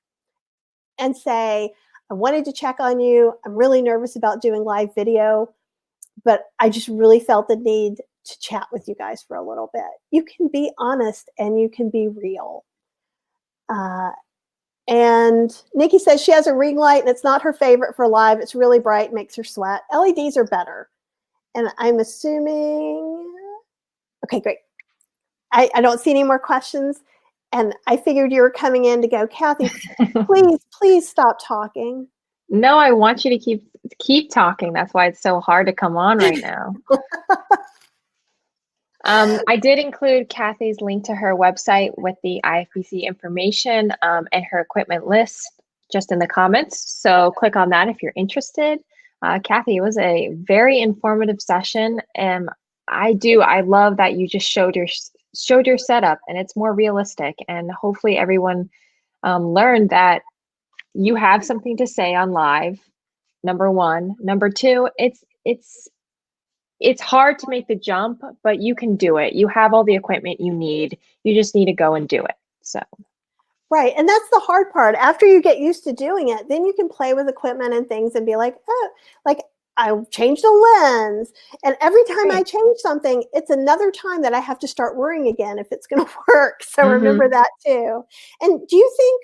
and say, I wanted to check on you. I'm really nervous about doing live video, but I just really felt the need to chat with you guys for a little bit. You can be honest and you can be real. And Nikki says she has a ring light and it's not her favorite for live. It's really bright, makes her sweat. LEDs are better. And I'm assuming, okay, great. I don't see any more questions. And I figured you were coming in to go, Kathy, please stop talking. No, I want you to keep talking. That's why it's so hard to come on right now. I did include Kathy's link to her website with the IFBC information and her equipment list just in the comments. So click on that if you're interested. Kathy, it was a very informative session, and I love that you just showed your setup, and it's more realistic, and hopefully everyone learned that you have something to say on live. Number one. Number two, it's hard to make the jump, but you can do it. You have all the equipment you need. You just need to go and do it. So. Right. And that's the hard part. After you get used to doing it, then you can play with equipment and things and be like, oh, like I changed a lens. And every time I change something, it's another time that I have to start worrying again if it's going to work. So remember that too. And do you think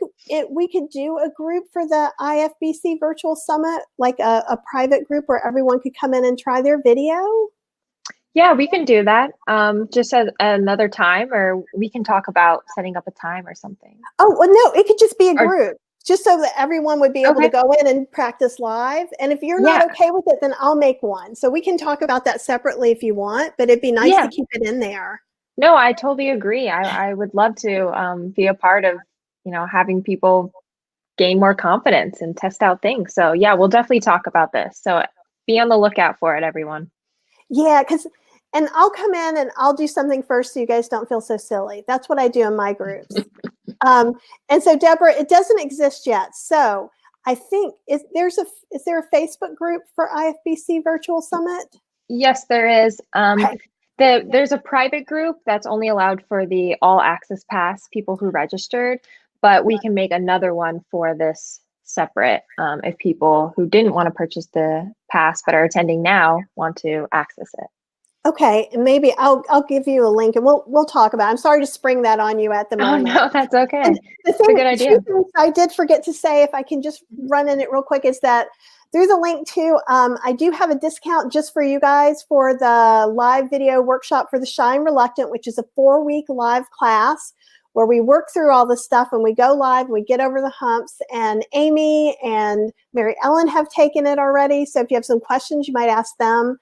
we could do a group for the IFBC Virtual Summit, like a private group where everyone could come in and try their video? Yeah, we can do that just at another time, or we can talk about setting up a time or something. Oh, well, no, it could just be a group, just so that everyone would be able to go in and practice live. And if you're not okay with it, then I'll make one. So we can talk about that separately if you want, but it'd be nice to keep it in there. No, I totally agree. I would love to be a part of, having people gain more confidence and test out things. So yeah, we'll definitely talk about this. So be on the lookout for it, everyone. Yeah, and I'll come in and I'll do something first so you guys don't feel so silly. That's what I do in my groups. And so Deborah, it doesn't exist yet. So I think is there a Facebook group for IFBC Virtual Summit? Yes, there is. There's a private group that's only allowed for the all access pass people who registered, but we can make another one for this separate if people who didn't want to purchase the pass but are attending now want to access it. Okay, and maybe I'll give you a link and we'll talk about it. I'm sorry to spring that on you at the moment. Oh no, that's okay. It's a good idea. I did forget to say, if I can just run in it real quick, is that through the link too, I do have a discount just for you guys for the live video workshop for the Shy and Reluctant, which is a 4-week live class where we work through all this stuff and we go live and we get over the humps. And Amy and Mary Ellen have taken it already. So if you have some questions, you might ask them.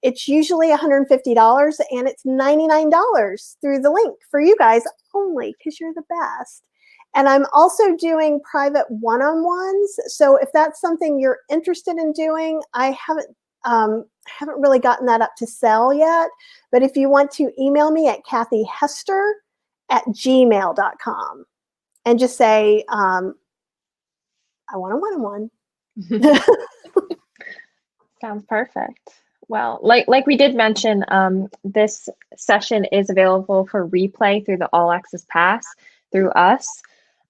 It's usually $150 and it's $99 through the link for you guys only because you're the best. And I'm also doing private one-on-ones. So if that's something you're interested in doing, I haven't really gotten that up to sell yet. But if you want to email me at kathyhester@gmail.com and just say, I want a one-on-one. Sounds perfect. Well, like we did mention, this session is available for replay through the All Access Pass through us.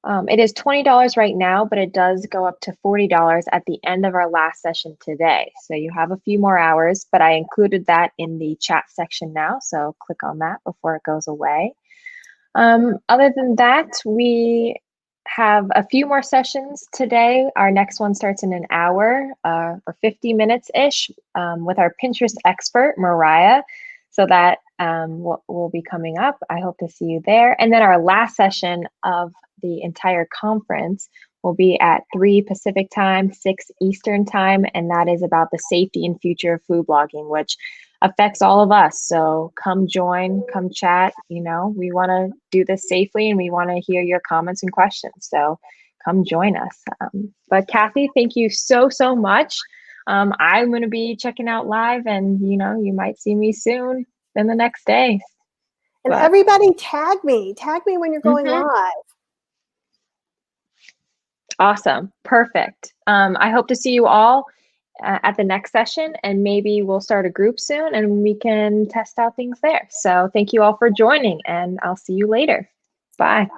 It is $20 right now, but it does go up to $40 at the end of our last session today. So you have a few more hours, but I included that in the chat section now. So click on that before it goes away. Other than that, we have a few more sessions today. Our next one starts in an hour or 50 minutes-ish with our Pinterest expert, Mariah. So that will be coming up. I hope to see you there. And then our last session of the entire conference will be at 3 Pacific time, 6 Eastern time, and that is about the safety and future of food blogging, which affects all of us. So come join, come chat. We want to do this safely and we want to hear your comments and questions. So come join us. But Kathy, thank you so much. I'm going to be checking out live and, you might see me soon in the next day. And everybody tag me when you're going live. Awesome. Perfect. I hope to see you all at the next session, and maybe we'll start a group soon and we can test out things there. So thank you all for joining, and I'll see you later. Bye.